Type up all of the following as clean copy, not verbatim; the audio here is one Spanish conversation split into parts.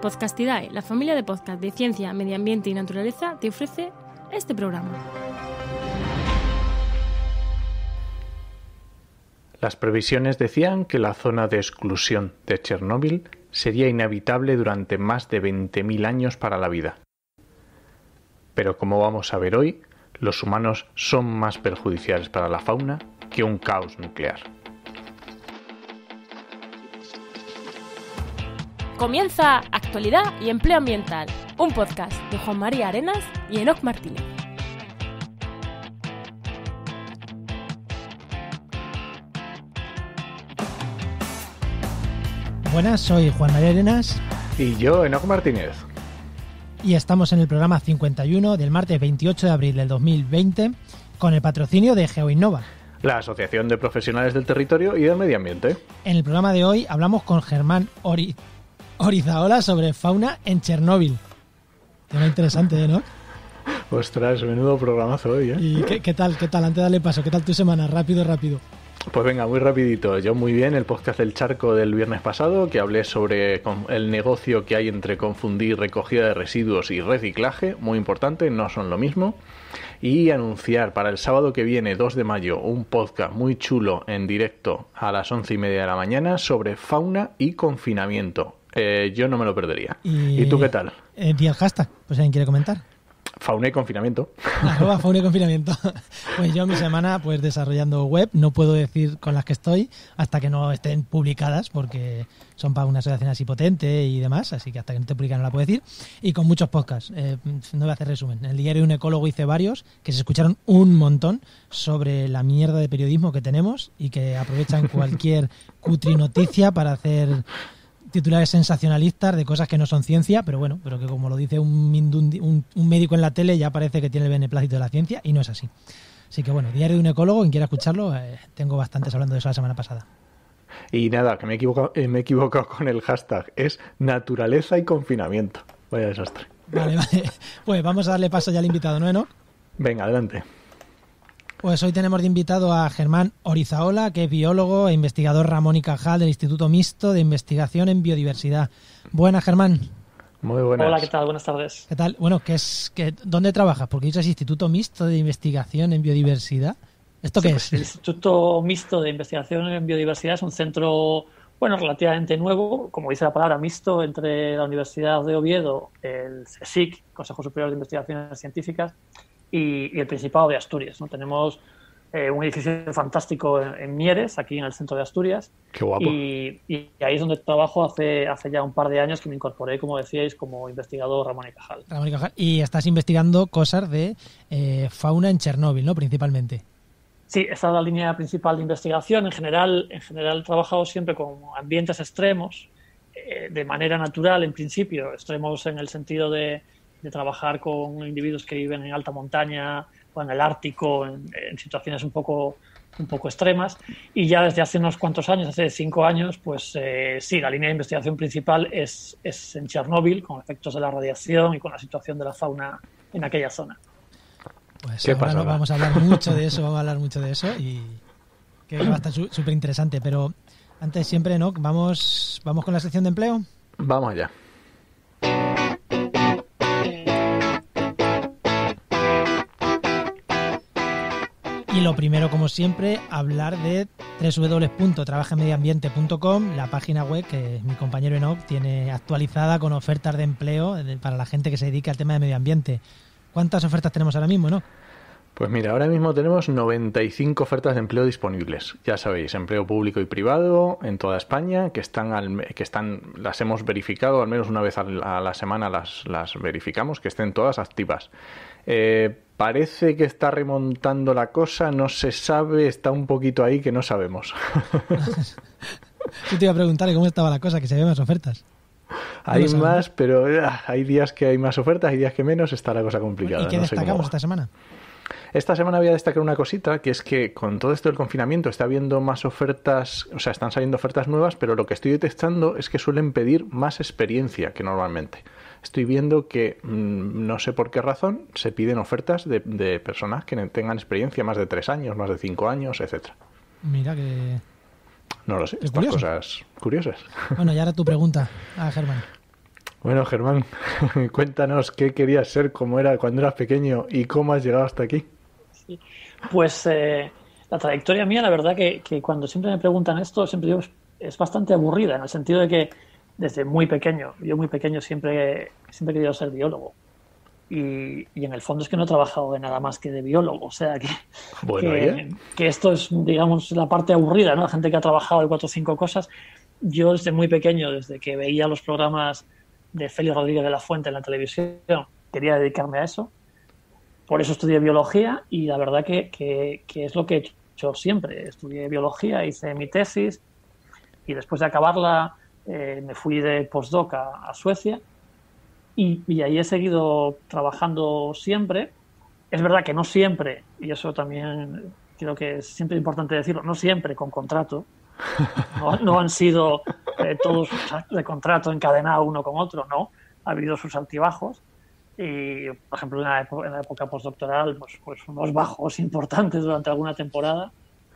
Podcastidae, la familia de podcast de ciencia, medio ambiente y naturaleza, te ofrece este programa. Las previsiones decían que la zona de exclusión de Chernóbil sería inhabitable durante más de 20.000 años para la vida. Pero como vamos a ver hoy, los humanos son más perjudiciales para la fauna que un caos nuclear. Comienza Actualidad y Empleo Ambiental, un podcast de Juan María Arenas y Enoc Martínez. Buenas, soy Juan María Arenas. Y yo, Enoc Martínez. Y estamos en el programa 51 del martes 28 de abril del 2020 con el patrocinio de GeoInnova, la Asociación de Profesionales del Territorio y del Medio Ambiente. En el programa de hoy hablamos con Germán Orizaola sobre fauna en Chernóbil. Tema interesante, ¿no? Ostras, menudo programazo hoy, ¿eh? ¿Y qué tal? Antes de darle paso, ¿qué tal tu semana? Rápido. Pues venga, muy rapidito. Yo muy bien, el podcast del Charco del viernes pasado, que hablé sobre el negocio que hay entre confundir recogida de residuos y reciclaje, muy importante, no son lo mismo. Y anunciar para el sábado que viene, 2 de mayo, un podcast muy chulo en directo a las 11:30 de la mañana sobre fauna y confinamiento. Yo no me lo perdería. ¿Y tú qué tal? Di el hashtag, pues alguien quiere comentar. Fauna y confinamiento. Fauna y confinamiento. Pues yo mi semana pues desarrollando web, no puedo decir con las que estoy hasta que no estén publicadas porque son para una asociación así potente y demás, así que hasta que no esté publicada no la puedo decir. Y con muchos podcasts, no voy a hacer resumen. En el diario de un ecólogo hice varios que se escucharon un montón sobre la mierda de periodismo que tenemos y que aprovechan cualquier cutri noticia para hacer titulares sensacionalistas de cosas que no son ciencia, pero que como lo dice un médico en la tele ya parece que tiene el beneplácito de la ciencia y no es así. Así que diario de un ecólogo, quien quiera escucharlo, tengo bastantes hablando de eso la semana pasada. Y nada, que me he equivocado con el hashtag, es naturaleza y confinamiento. Vaya desastre. Vale. Pues vamos a darle paso ya al invitado, ¿no, Enoc? Venga, adelante. Pues hoy tenemos de invitado a Germán Orizaola, que es biólogo e investigador Ramón y Cajal del Instituto Mixto de Investigación en Biodiversidad. Buenas, Germán. Muy buenas. Hola, ¿qué tal? Buenas tardes. ¿Qué tal? Bueno, ¿dónde trabajas? Porque dices Instituto Mixto de Investigación en Biodiversidad. ¿Esto qué es? Pues el Instituto Mixto de Investigación en Biodiversidad es un centro, relativamente nuevo, como dice la palabra, mixto, entre la Universidad de Oviedo, el CSIC, Consejo Superior de Investigaciones Científicas, y el Principado de Asturias, ¿no? Tenemos un edificio fantástico en Mieres, aquí en el centro de Asturias. Qué guapo. Y ahí es donde trabajo hace ya un par de años que me incorporé, como decíais, como investigador Ramón y Cajal. Y estás investigando cosas de fauna en Chernóbil, ¿no? Principalmente. Sí, esa es la línea principal de investigación. En general he trabajado siempre con ambientes extremos, de manera natural, en principio, extremos en el sentido de trabajar con individuos que viven en alta montaña o en el Ártico, en situaciones un poco extremas. Y ya desde hace unos cuantos años, hace 5 años, pues sí, la línea de investigación principal es en Chernóbil, con efectos de la radiación y con la situación de la fauna en aquella zona. Pues ¿Qué ahora pasa? Vamos a hablar mucho de eso, y que va a estar súper interesante. Pero antes siempre, ¿no? Vamos con la sección de empleo. Vamos allá. Y lo primero, como siempre, hablar de www.trabajamediambiente.com, la página web que mi compañero Enoc tiene actualizada con ofertas de empleo para la gente que se dedica al tema de medio ambiente. ¿Cuántas ofertas tenemos ahora mismo, Enoc? Pues mira, ahora mismo tenemos 95 ofertas de empleo disponibles. Ya sabéis, empleo público y privado en toda España, que las hemos verificado, al menos una vez a la semana las verificamos, que estén todas activas. Parece que está remontando la cosa, no se sabe, está un poquito ahí que no sabemos. Yo te iba a preguntar cómo estaba la cosa, que se ve más ofertas. Hay más, pero hay días que hay más ofertas, hay días que menos, está la cosa complicada. ¿Y qué destacamos esta semana? Esta semana voy a destacar una cosita, que es que con todo esto del confinamiento está habiendo más ofertas, o sea, están saliendo ofertas nuevas, pero lo que estoy detectando es que suelen pedir más experiencia que normalmente. Estoy viendo que, no sé por qué razón, se piden ofertas de personas que tengan experiencia más de 3 años, más de 5 años, etcétera. Mira que... No lo sé, Qué estas curioso. cosas curiosas. Bueno, y ahora tu pregunta a Germán. Bueno, Germán, cuéntanos qué querías ser, cómo era cuando eras pequeño y cómo has llegado hasta aquí. Sí. Pues la trayectoria mía, la verdad que cuando siempre me preguntan esto, siempre digo es bastante aburrida, en el sentido de que desde muy pequeño, yo muy pequeño siempre he querido ser biólogo. Y en el fondo es que no he trabajado de nada más que de biólogo. O sea, Bueno, oye, que esto es, digamos, la parte aburrida, ¿no? La gente que ha trabajado de 4 o 5 cosas. Yo desde muy pequeño, desde que veía los programas de Félix Rodríguez de la Fuente en la televisión, quería dedicarme a eso. Por eso estudié biología y la verdad que es lo que he hecho siempre. Estudié biología, hice mi tesis y después de acabarla me fui de postdoc a Suecia y ahí he seguido trabajando siempre. Es verdad que no siempre, y eso también creo que es siempre importante decirlo, no siempre con contrato. No han sido todos de contrato encadenado uno con otro, no. Ha habido sus altibajos. Y, por ejemplo, en la época postdoctoral, pues unos bajos importantes durante alguna temporada,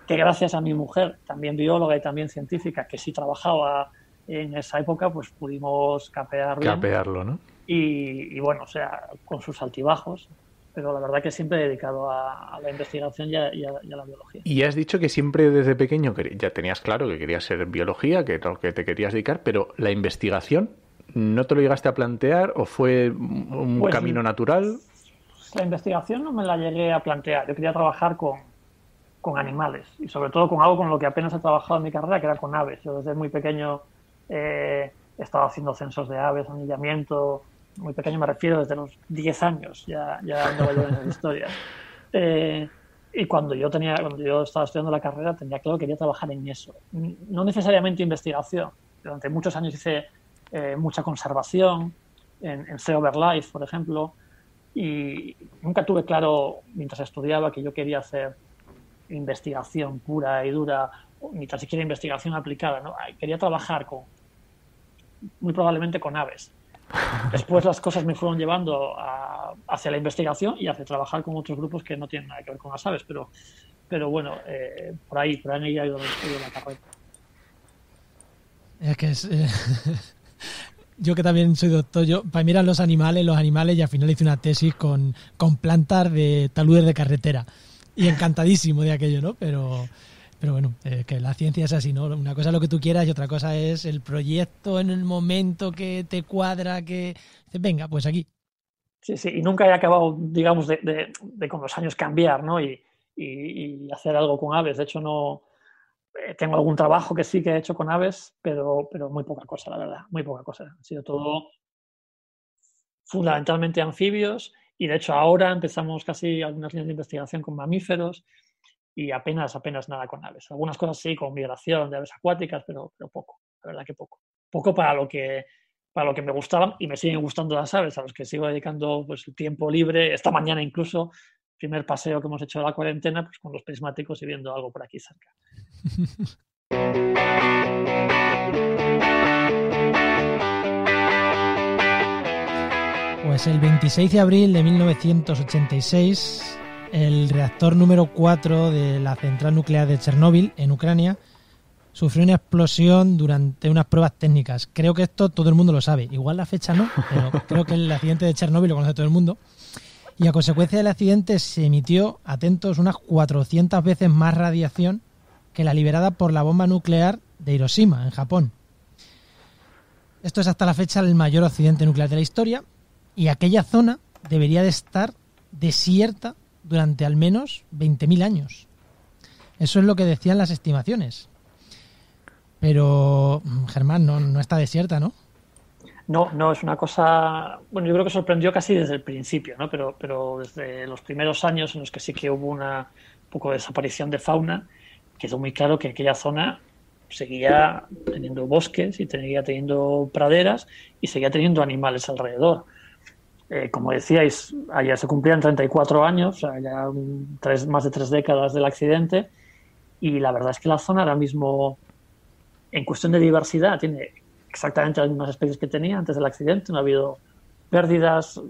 que gracias a mi mujer, también bióloga y también científica, que sí trabajaba en esa época, pues pudimos capear bien. capearlo, ¿no? Y bueno, o sea, con sus altibajos, pero la verdad que siempre he dedicado a la investigación y a la biología. Y has dicho que siempre desde pequeño ya tenías claro que querías ser biología, que era lo que te querías dedicar, pero la investigación, ¿no te lo llegaste a plantear o fue un Pues camino natural? la investigación no me la llegué a plantear. Yo quería trabajar con animales y sobre todo con algo con lo que apenas he trabajado en mi carrera, que era con aves. Yo desde muy pequeño he estado haciendo censos de aves, anillamiento. Muy pequeño me refiero desde los 10 años, ya andaba yo en esas historias. Y cuando yo estaba estudiando la carrera, tenía claro que quería trabajar en eso. No necesariamente investigación. Durante muchos años hice mucha conservación en Sea Over Life, por ejemplo, y nunca tuve claro, mientras estudiaba, que yo quería hacer investigación pura y dura, ni tan siquiera investigación aplicada, ¿no? Quería trabajar muy probablemente con aves. Después las cosas me fueron llevando hacia la investigación y hacia trabajar con otros grupos que no tienen nada que ver con las aves, pero bueno, por ahí ha ido la carrera. Es que yo que también soy doctor, para mí eran los animales y al final hice una tesis con plantas de taludes de carretera y encantadísimo de aquello, ¿no? Pero bueno, que la ciencia es así, ¿no? Una cosa es lo que tú quieras y otra cosa es el proyecto en el momento que te cuadra, que venga, pues aquí. Sí, y nunca he acabado, digamos, de con los años cambiar, ¿no? Y hacer algo con aves. De hecho, no tengo algún trabajo que sí que he hecho con aves, pero muy poca cosa, la verdad, muy poca cosa. Ha sido todo fundamentalmente anfibios y, de hecho, ahora empezamos casi algunas líneas de investigación con mamíferos y apenas nada con aves. Algunas cosas sí, con migración de aves acuáticas, pero poco, la verdad que poco. Poco para lo que me gustaban y me siguen gustando las aves, a los que sigo dedicando pues el tiempo libre. Esta mañana incluso, primer paseo que hemos hecho de la cuarentena, pues con los prismáticos y viendo algo por aquí cerca. Pues el 26 de abril de 1986... el reactor número 4 de la central nuclear de Chernóbil, en Ucrania, sufrió una explosión durante unas pruebas técnicas. Creo que esto todo el mundo lo sabe. Igual la fecha no, pero creo que el accidente de Chernóbil lo conoce todo el mundo. Y a consecuencia del accidente se emitió, atentos, unas 400 veces más radiación que la liberada por la bomba nuclear de Hiroshima, en Japón. Esto es hasta la fecha el mayor accidente nuclear de la historia y aquella zona debería de estar desierta durante al menos 20.000 años. Eso es lo que decían las estimaciones. Pero, Germán, no está desierta, ¿no? No, es una cosa... Bueno, yo creo que sorprendió casi desde el principio, ¿no? Pero desde los primeros años en los que sí que hubo un poco de desaparición de fauna, quedó muy claro que aquella zona seguía teniendo bosques y seguía teniendo praderas y seguía teniendo animales alrededor. Como decíais, allá se cumplían 34 años, o sea, ya más de 3 décadas del accidente, y la verdad es que la zona ahora mismo, en cuestión de diversidad, tiene exactamente las mismas especies que tenía antes del accidente. No ha habido pérdidas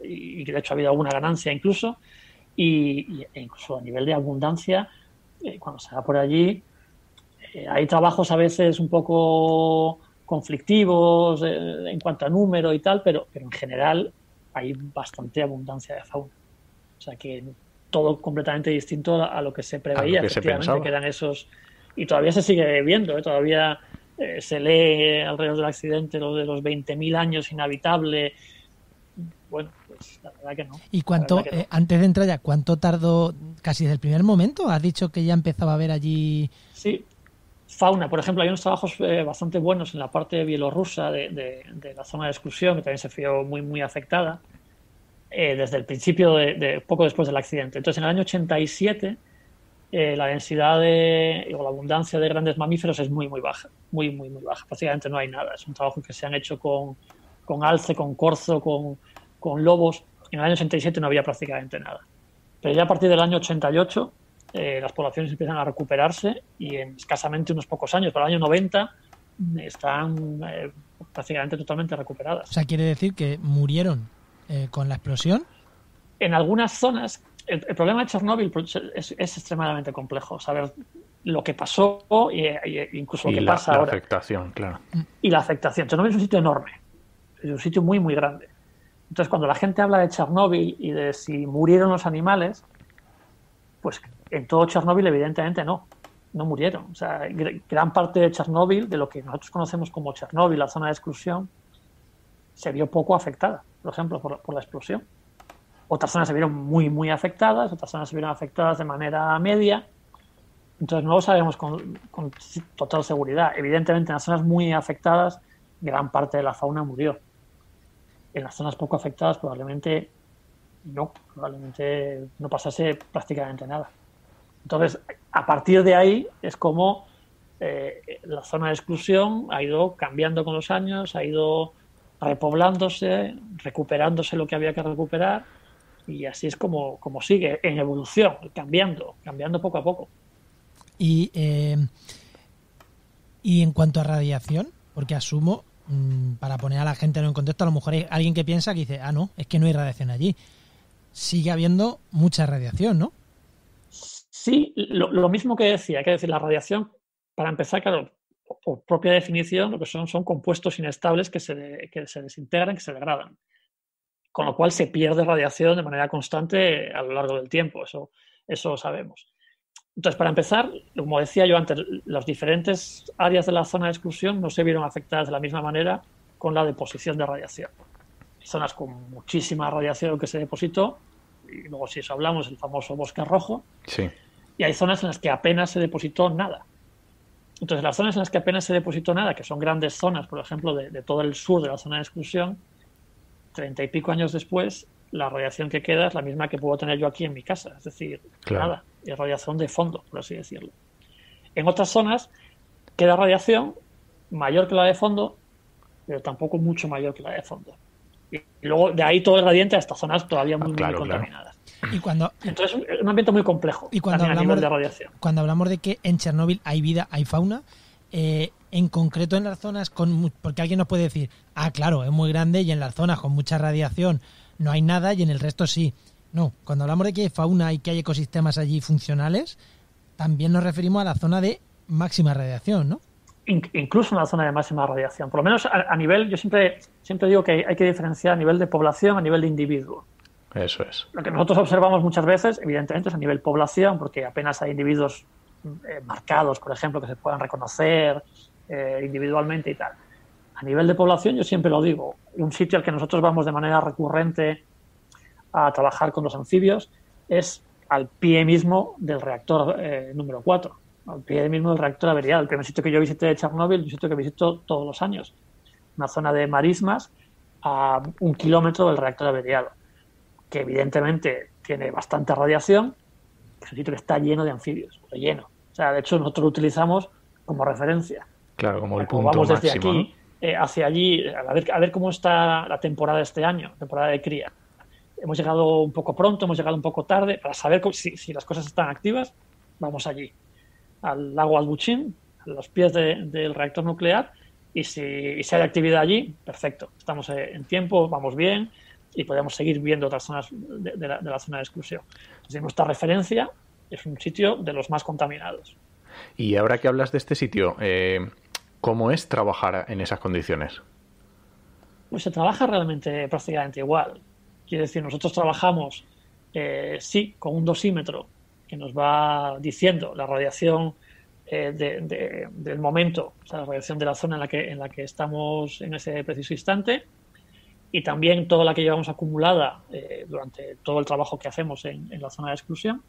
y de hecho ha habido alguna ganancia incluso, e incluso a nivel de abundancia, cuando se va por allí, hay trabajos a veces un poco conflictivos en cuanto a número y tal, pero en general hay bastante abundancia de fauna. O sea que todo completamente distinto a lo que se preveía. Efectivamente, quedan esos... Y todavía se sigue viendo, todavía se lee alrededor del accidente lo de los 20.000 años inhabitable. Bueno, pues la verdad que no. ¿Y cuánto, antes de entrar ya, cuánto tardó casi desde el primer momento? ¿Has dicho que ya empezaba a haber allí...? Sí, fauna. Por ejemplo, hay unos trabajos bastante buenos en la parte bielorrusa de la zona de exclusión, que también se vio muy, muy afectada, desde el principio, poco después del accidente. Entonces, en el año 87, la densidad o la abundancia de grandes mamíferos es muy, muy baja. Muy, muy, muy baja. Prácticamente no hay nada. Es un trabajo que se han hecho con alce, con corzo, con lobos. En el año 87 no había prácticamente nada. Pero ya a partir del año 88 las poblaciones empiezan a recuperarse y en escasamente unos pocos años, para el año 90, están prácticamente totalmente recuperadas. O sea, quiere decir que murieron con la explosión. En algunas zonas, el problema de Chernóbil es extremadamente complejo. Saber lo que pasó e incluso lo que pasa ahora. Y la afectación, claro. Y la afectación. Chernóbil es un sitio enorme. Es un sitio muy, muy grande. Entonces, cuando la gente habla de Chernóbil y de si murieron los animales, pues en todo Chernóbil evidentemente no murieron. O sea, gran parte de Chernóbil, de lo que nosotros conocemos como Chernóbil, la zona de exclusión, se vio poco afectada, por ejemplo, por la explosión. Otras zonas se vieron muy, muy afectadas, otras zonas se vieron afectadas de manera media. Entonces no lo sabemos con total seguridad. Evidentemente, en las zonas muy afectadas, gran parte de la fauna murió. En las zonas poco afectadas probablemente no pasase prácticamente nada. Entonces, a partir de ahí es como la zona de exclusión ha ido cambiando con los años, ha ido repoblándose, recuperándose lo que había que recuperar, y así es como sigue en evolución, cambiando poco a poco. Y en cuanto a radiación, porque asumo, para poner a la gente en contexto, a lo mejor hay alguien que piensa que dice, no, es que no hay radiación allí. Sigue habiendo mucha radiación, ¿no? Sí, lo mismo que decía, hay que decir, la radiación, para empezar, claro, por propia definición, lo que son compuestos inestables que se desintegran, que se degradan. Con lo cual se pierde radiación de manera constante a lo largo del tiempo, eso lo sabemos. Entonces, para empezar, como decía yo antes, las diferentes áreas de la zona de exclusión no se vieron afectadas de la misma manera con la deposición de radiación. Hay zonas con muchísima radiación que se depositó, y luego si eso hablamos, el famoso bosque rojo, sí. Y hay zonas en las que apenas se depositó nada. Entonces, las zonas en las que apenas se depositó nada, que son grandes zonas, por ejemplo, de todo el sur de la zona de exclusión, 30 y pico años después, la radiación que queda es la misma que puedo tener yo aquí en mi casa. Es decir, claro, nada, es radiación de fondo, por así decirlo. En otras zonas queda radiación mayor que la de fondo, pero tampoco mucho mayor que la de fondo. Y luego de ahí todo el gradiente a estas zonas todavía muy contaminadas. Entonces es un ambiente muy complejo a nivel de radiación. Cuando hablamos de que en Chernóbil hay vida, hay fauna, en concreto en las zonas porque alguien nos puede decir, claro, es muy grande y en las zonas con mucha radiación no hay nada y en el resto sí. No, cuando hablamos de que hay fauna y que hay ecosistemas allí funcionales, también nos referimos a la zona de máxima radiación, ¿no? Incluso en la zona de máxima radiación. Por lo menos a nivel, yo siempre digo que hay que diferenciar a nivel de población, a nivel de individuo. Eso es. Lo que nosotros observamos muchas veces, evidentemente, es a nivel población, porque apenas hay individuos marcados, por ejemplo, que se puedan reconocer individualmente y tal. A nivel de población, yo siempre lo digo, un sitio al que nosotros vamos de manera recurrente a trabajar con los anfibios es al pie mismo del reactor número 4, al pie mismo del reactor averiado. El primer sitio que yo visité de Chernóbil, un sitio que visito todos los años, una zona de marismas a 1 kilómetro del reactor averiado, que evidentemente tiene bastante radiación, es un sitio que está lleno de anfibios, lleno. O sea, de hecho, nosotros lo utilizamos como referencia. Claro, como el punto vamos desde máximo, aquí, ¿no? Hacia allí, a ver cómo está la temporada este año, temporada de cría. Hemos llegado un poco pronto, hemos llegado un poco tarde, para saber si las cosas están activas, vamos allí, al lago Albuchín, a los pies del reactor nuclear, y si hay actividad allí, perfecto, estamos en tiempo, vamos bien, y podemos seguir viendo otras zonas de la zona de exclusión. Entonces, nuestra referencia es un sitio de los más contaminados. Y ahora que hablas de este sitio, ¿Cómo es trabajar en esas condiciones? Pues se trabaja realmente prácticamente igual. Quiere decir, nosotros trabajamos, sí, con un dosímetro que nos va diciendo la radiación del momento, o sea, la radiación de la zona en la que estamos en ese preciso instante, y también toda la que llevamos acumulada durante todo el trabajo que hacemos en la zona de exclusión.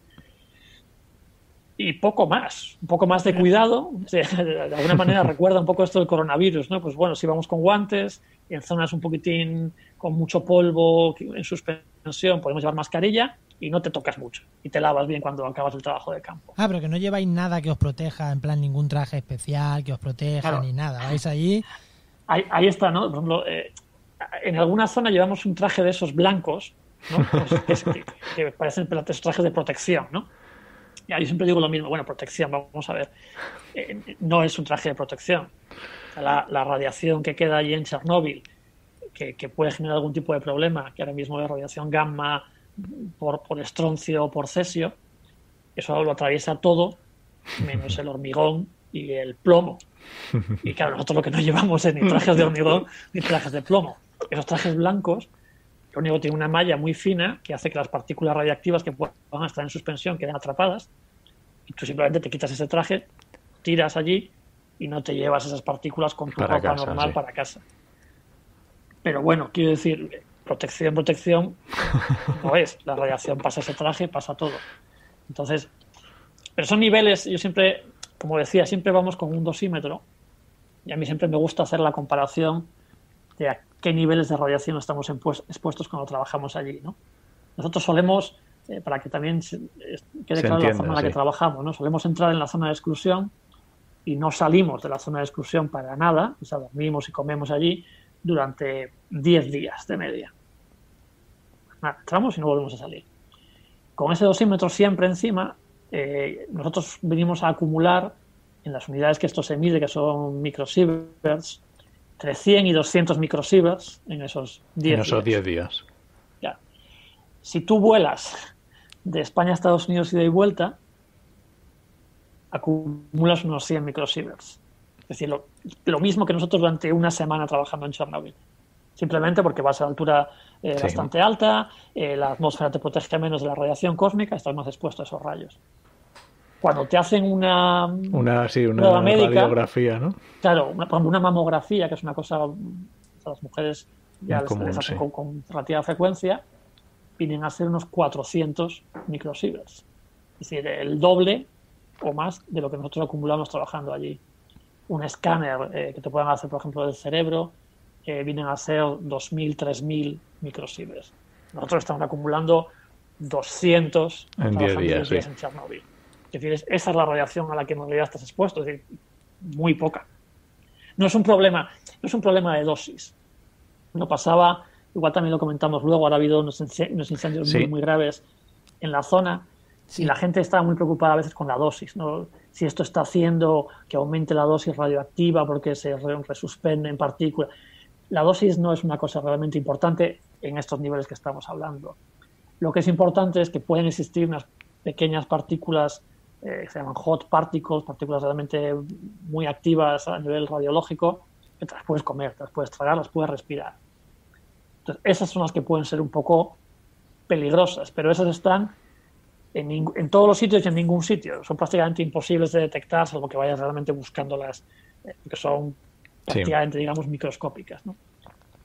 Y un poco más de cuidado. O sea, de alguna manera recuerda un poco esto del coronavirus, ¿no? Pues bueno, si vamos con guantes, en zonas un poquitín con mucho polvo, en suspensión, podemos llevar mascarilla y no te tocas mucho. Y te lavas bien cuando acabas el trabajo de campo. Ah, pero que no lleváis nada que os proteja, en plan ningún traje especial que os proteja, claro, ni nada. Vais allí... Ahí está, ¿no? Por ejemplo, en alguna zona llevamos un traje de esos blancos, ¿no? Pues, que parecen esos trajes de protección, ¿no? Yo siempre digo lo mismo, bueno, protección, vamos a ver, no es un traje de protección. La radiación que queda allí en Chernóbil, que puede generar algún tipo de problema, que ahora mismo es radiación gamma por estroncio o por cesio, eso lo atraviesa todo, menos el hormigón y el plomo. Y claro, nosotros lo que no llevamos es ni trajes de hormigón ni trajes de plomo. Esos trajes blancos, lo único que tiene una malla muy fina que hace que las partículas radiactivas que puedan estar en suspensión queden atrapadas, y tú simplemente te quitas ese traje, tiras allí y no te llevas esas partículas con tu ropa normal para casa. Pero bueno, quiero decir, protección no es. La radiación pasa ese traje, pasa todo. Entonces, pero son niveles, yo siempre, como decía, siempre vamos con un dosímetro, y a mí siempre me gusta hacer la comparación de a qué niveles de radiación estamos expuestos cuando trabajamos allí, ¿no? Nosotros solemos, para que también quede claro la forma en la que trabajamos, ¿no? Solemos entrar en la zona de exclusión y no salimos de la zona de exclusión para nada, o sea, dormimos y comemos allí durante 10 días de media. Nada, entramos y no volvemos a salir. Con ese dosímetro siempre encima, nosotros venimos a acumular en las unidades que esto se mide, que son microsieverts, entre 100 y 200 microsieverts en esos 10 días. Ya. Si tú vuelas de España a Estados Unidos ida y vuelta, acumulas unos 100 microsieverts. Es decir, lo mismo que nosotros durante una semana trabajando en Chernobyl. Simplemente porque vas a la altura bastante alta, la atmósfera te protege menos de la radiación cósmica, estás más expuesto a esos rayos. Cuando te hacen una prueba médica, radiografía, ¿no? Claro, una mamografía, que es una cosa a las mujeres ya les hacen con relativa frecuencia, vienen a ser unos 400 microsieverts. Es decir, el doble o más de lo que nosotros acumulamos trabajando allí. Un escáner que te puedan hacer, por ejemplo, del cerebro, vienen a ser 2.000, 3.000 microsieverts. Nosotros estamos acumulando 200 en 10 días en Chernóbil. Es decir, esa es la radiación a la que en realidad estás expuesto, es decir, muy poca. No es un problema de dosis. No pasaba, igual también lo comentamos luego, ahora ha habido unos incendios muy graves en la zona, y la gente estaba muy preocupada a veces con la dosis, ¿no? Si esto está haciendo que aumente la dosis radioactiva porque se resuspende en partículas. La dosis no es una cosa realmente importante en estos niveles que estamos hablando. Lo que es importante es que pueden existir unas pequeñas partículas que se llaman hot particles, partículas realmente muy activas a nivel radiológico, que te las puedes comer, te las puedes tragar, las puedes respirar. Entonces, esas son las que pueden ser un poco peligrosas, pero esas están en todos los sitios y en ningún sitio. Son prácticamente imposibles de detectar, salvo que vayas realmente buscándolas, porque son prácticamente, digamos, microscópicas, ¿no?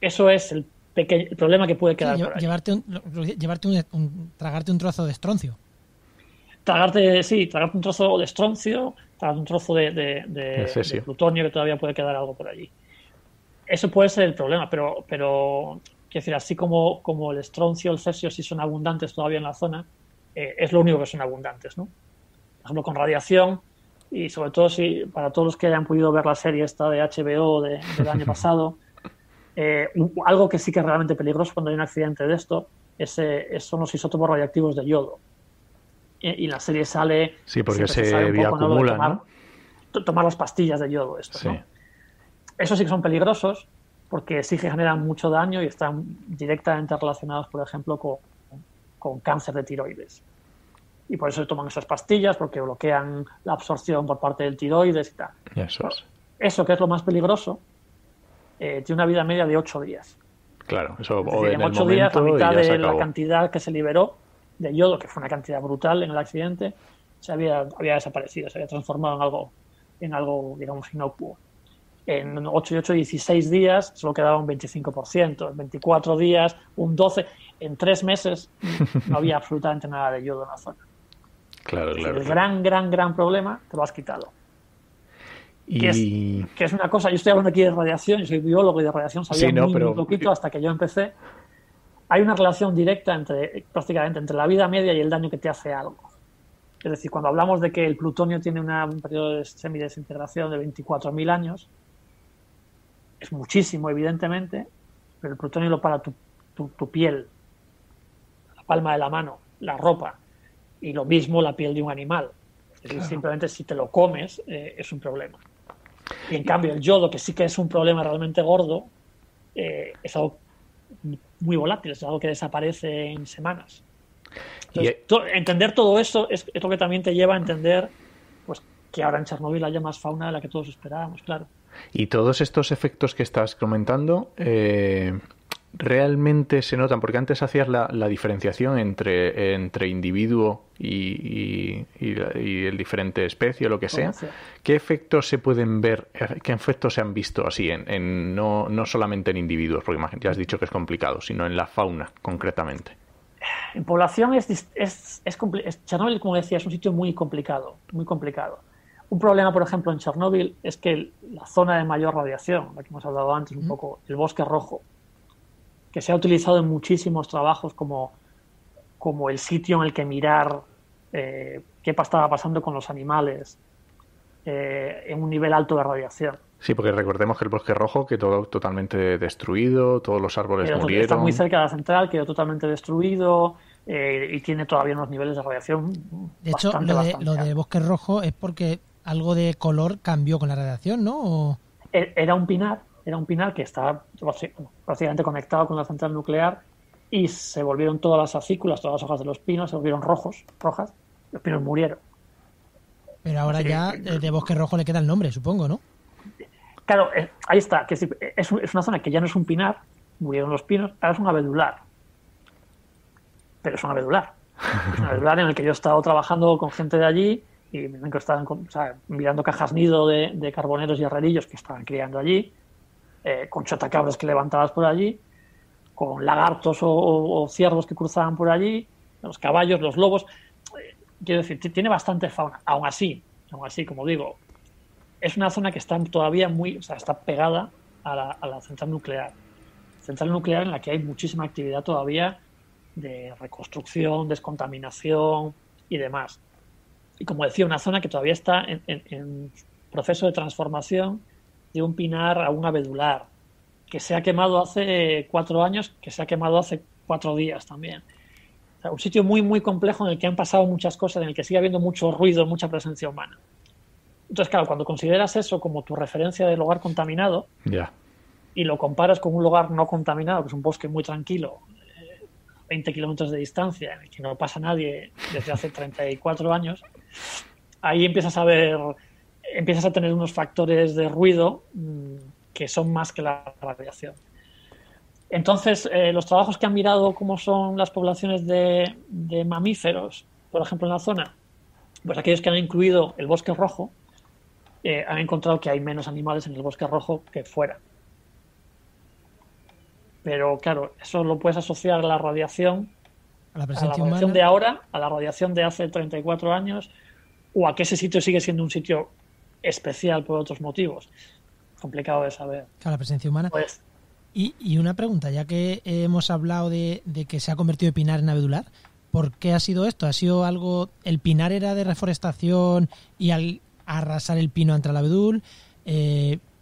Eso es el problema que puede quedar por ahí. Tragarte un trozo de estroncio. Tragarte un trozo de estroncio, tragarte un trozo de plutonio, que todavía puede quedar algo por allí. Eso puede ser el problema, pero quiero decir, así como el estroncio, el cesio sí son abundantes todavía en la zona, es lo único que son abundantes, ¿no? Por ejemplo, con radiación, y sobre todo para todos los que hayan podido ver la serie esta de HBO del año pasado, algo que sí que es realmente peligroso cuando hay un accidente de esto son los isótopos radiactivos de yodo. Y la serie sale... Sí, porque se bioacumulan, ¿no? Tomar las pastillas de yodo, ¿no? Esos sí que son peligrosos porque sí que generan mucho daño y están directamente relacionados, por ejemplo, con cáncer de tiroides. Y por eso se toman esas pastillas, porque bloquean la absorción por parte del tiroides y tal. Eso es. eso, que es lo más peligroso, tiene una vida media de 8 días. Claro, eso Es decir, o en en el 8 días, la momento y mitad ya se de la acabó. cantidad que se liberó de yodo, que fue una cantidad brutal en el accidente, había desaparecido, se había transformado en algo, digamos, inocuo. En 8 y 8, 16 días solo quedaba un 25%, en 24 días un 12%, en 3 meses no había absolutamente nada de yodo en la zona. Claro, Es decir, claro. el Claro. gran problema te lo has quitado. Y Que es una cosa, yo estoy hablando aquí de radiación, yo soy biólogo y de radiación sabía sí, no, muy pero poquito hasta que yo empecé. Hay una relación directa prácticamente entre la vida media y el daño que te hace algo. Es decir, cuando hablamos de que el plutonio tiene un periodo de semidesintegración de 24.000 años, es muchísimo, evidentemente, pero el plutonio lo para tu piel, la palma de la mano, la ropa, y lo mismo la piel de un animal. Es decir, simplemente si te lo comes es un problema. Y en cambio el yodo, que sí que es un problema realmente gordo, es algo muy volátil, es algo que desaparece en semanas. Entonces, entender todo eso es lo que también te lleva a entender pues, que ahora en Chernobyl haya más fauna de la que todos esperábamos, claro. Y todos estos efectos que estás comentando realmente se notan, porque antes hacías la diferenciación entre individuo y el diferente especie o lo que sea. ¿Qué efectos se pueden ver, qué efectos se han visto así, no solamente en individuos, porque ya has dicho que es complicado, sino en la fauna concretamente? En población Chernobyl, como decía, es un sitio muy complicado, muy complicado. Un problema, por ejemplo, en Chernobyl es que la zona de mayor radiación, la que hemos hablado antes un poco, el bosque rojo, que se ha utilizado en muchísimos trabajos como el sitio en el que mirar qué estaba pasando con los animales en un nivel alto de radiación. Sí, porque recordemos que el bosque rojo quedó totalmente destruido, todos los árboles murieron. Está muy cerca de la central, quedó totalmente destruido y tiene todavía unos niveles de radiación de hecho, bastante lo de bosque rojo es porque algo de color cambió con la radiación, ¿no? ¿O? Era un pinar que estaba prácticamente conectado con la central nuclear y se volvieron todas las acículas, todas las hojas de los pinos se volvieron rojas, los pinos murieron. Pero ahora ya de bosque rojo le queda el nombre, supongo, ¿no? Claro, ahí está, que es una zona que ya no es un pinar, murieron los pinos, ahora es un abedular. Pero es un abedular. Es un abedular en el que yo he estado trabajando con gente de allí y me han estado mirando cajas nido de carboneros y herrerillos que estaban criando allí, con chotacabras que levantabas por allí, con lagartos o ciervos que cruzaban por allí, los caballos, los lobos. Quiero decir, tiene bastante fauna. Aún así, como digo, es una zona que está todavía está pegada a la central nuclear. Central nuclear en la que hay muchísima actividad todavía de reconstrucción, descontaminación y demás. Y como decía, una zona que todavía está en proceso de transformación de un pinar a un abedular, que se ha quemado hace 4 años, que se ha quemado hace 4 días también. O sea, un sitio muy, muy complejo en el que han pasado muchas cosas, en el que sigue habiendo mucho ruido, mucha presencia humana. Entonces, claro, cuando consideras eso como tu referencia de lugar contaminado y lo comparas con un lugar no contaminado, que es un bosque muy tranquilo, 20 kilómetros de distancia, en el que no pasa nadie desde hace 34 años, ahí empiezas a tener unos factores de ruido que son más que la radiación. Entonces, los trabajos que han mirado cómo son las poblaciones de mamíferos, por ejemplo, en la zona, pues aquellos que han incluido el bosque rojo, han encontrado que hay menos animales en el bosque rojo que fuera. Pero claro, eso lo puedes asociar a la radiación, a la radiación humana de ahora, a la radiación de hace 34 años, o a que ese sitio sigue siendo un sitio especial por otros motivos. Complicado de saber. A la presencia humana. Pues, y una pregunta, ya que hemos hablado de que se ha convertido el pinar en abedular, ¿por qué ha sido esto? ¿Ha sido algo, el pinar era de reforestación y al arrasar el pino entra el abedul?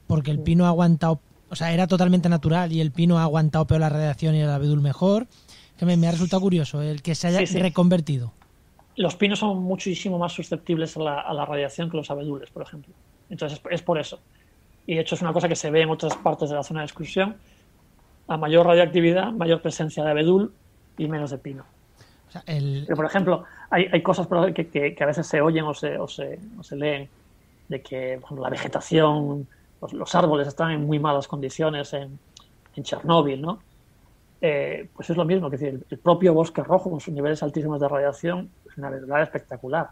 Porque el pino ha aguantado, o sea, era totalmente natural y el pino ha aguantado peor la radiación y el abedul mejor. Que me ha resultado curioso el que se haya reconvertido. Los pinos son muchísimo más susceptibles a la radiación que los abedules, por ejemplo. Entonces es por eso. Y de hecho es una cosa que se ve en otras partes de la zona de exclusión. A mayor radioactividad, mayor presencia de abedul y menos de pino. O sea, Pero, por ejemplo, hay cosas que a veces se oyen o se leen de que, por ejemplo, la vegetación los árboles están en muy malas condiciones en Chernóbil, ¿no? Pues es lo mismo, que decir, el propio bosque rojo con sus niveles altísimos de radiación es una verdad espectacular.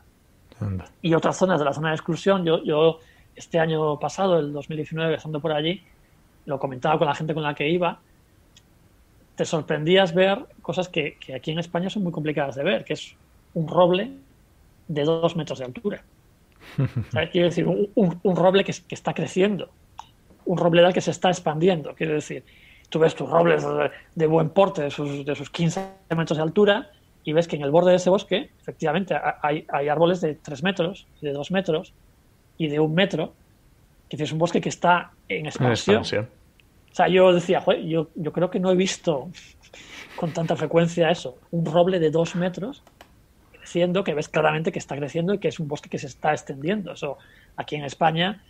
Anda. Y otras zonas de la zona de exclusión, yo este año pasado, el 2019, estando por allí, lo comentaba con la gente con la que iba, te sorprendías ver cosas que aquí en España son muy complicadas de ver, que es un roble de 2 metros de altura. ¿Sabes? Quiero decir, un roble que está creciendo, un robledal que se está expandiendo. Quiero decir, tú ves tus robles de buen porte, de sus 15 metros de altura, y ves que en el borde de ese bosque, efectivamente, hay árboles de 3 metros, de 2 metros y de 1 metro, que es un bosque que está en expansión. O sea, yo decía, joder, yo creo que no he visto con tanta frecuencia eso, un roble de 2 metros creciendo, que ves claramente que está creciendo y que es un bosque que se está extendiendo. Eso, aquí en España,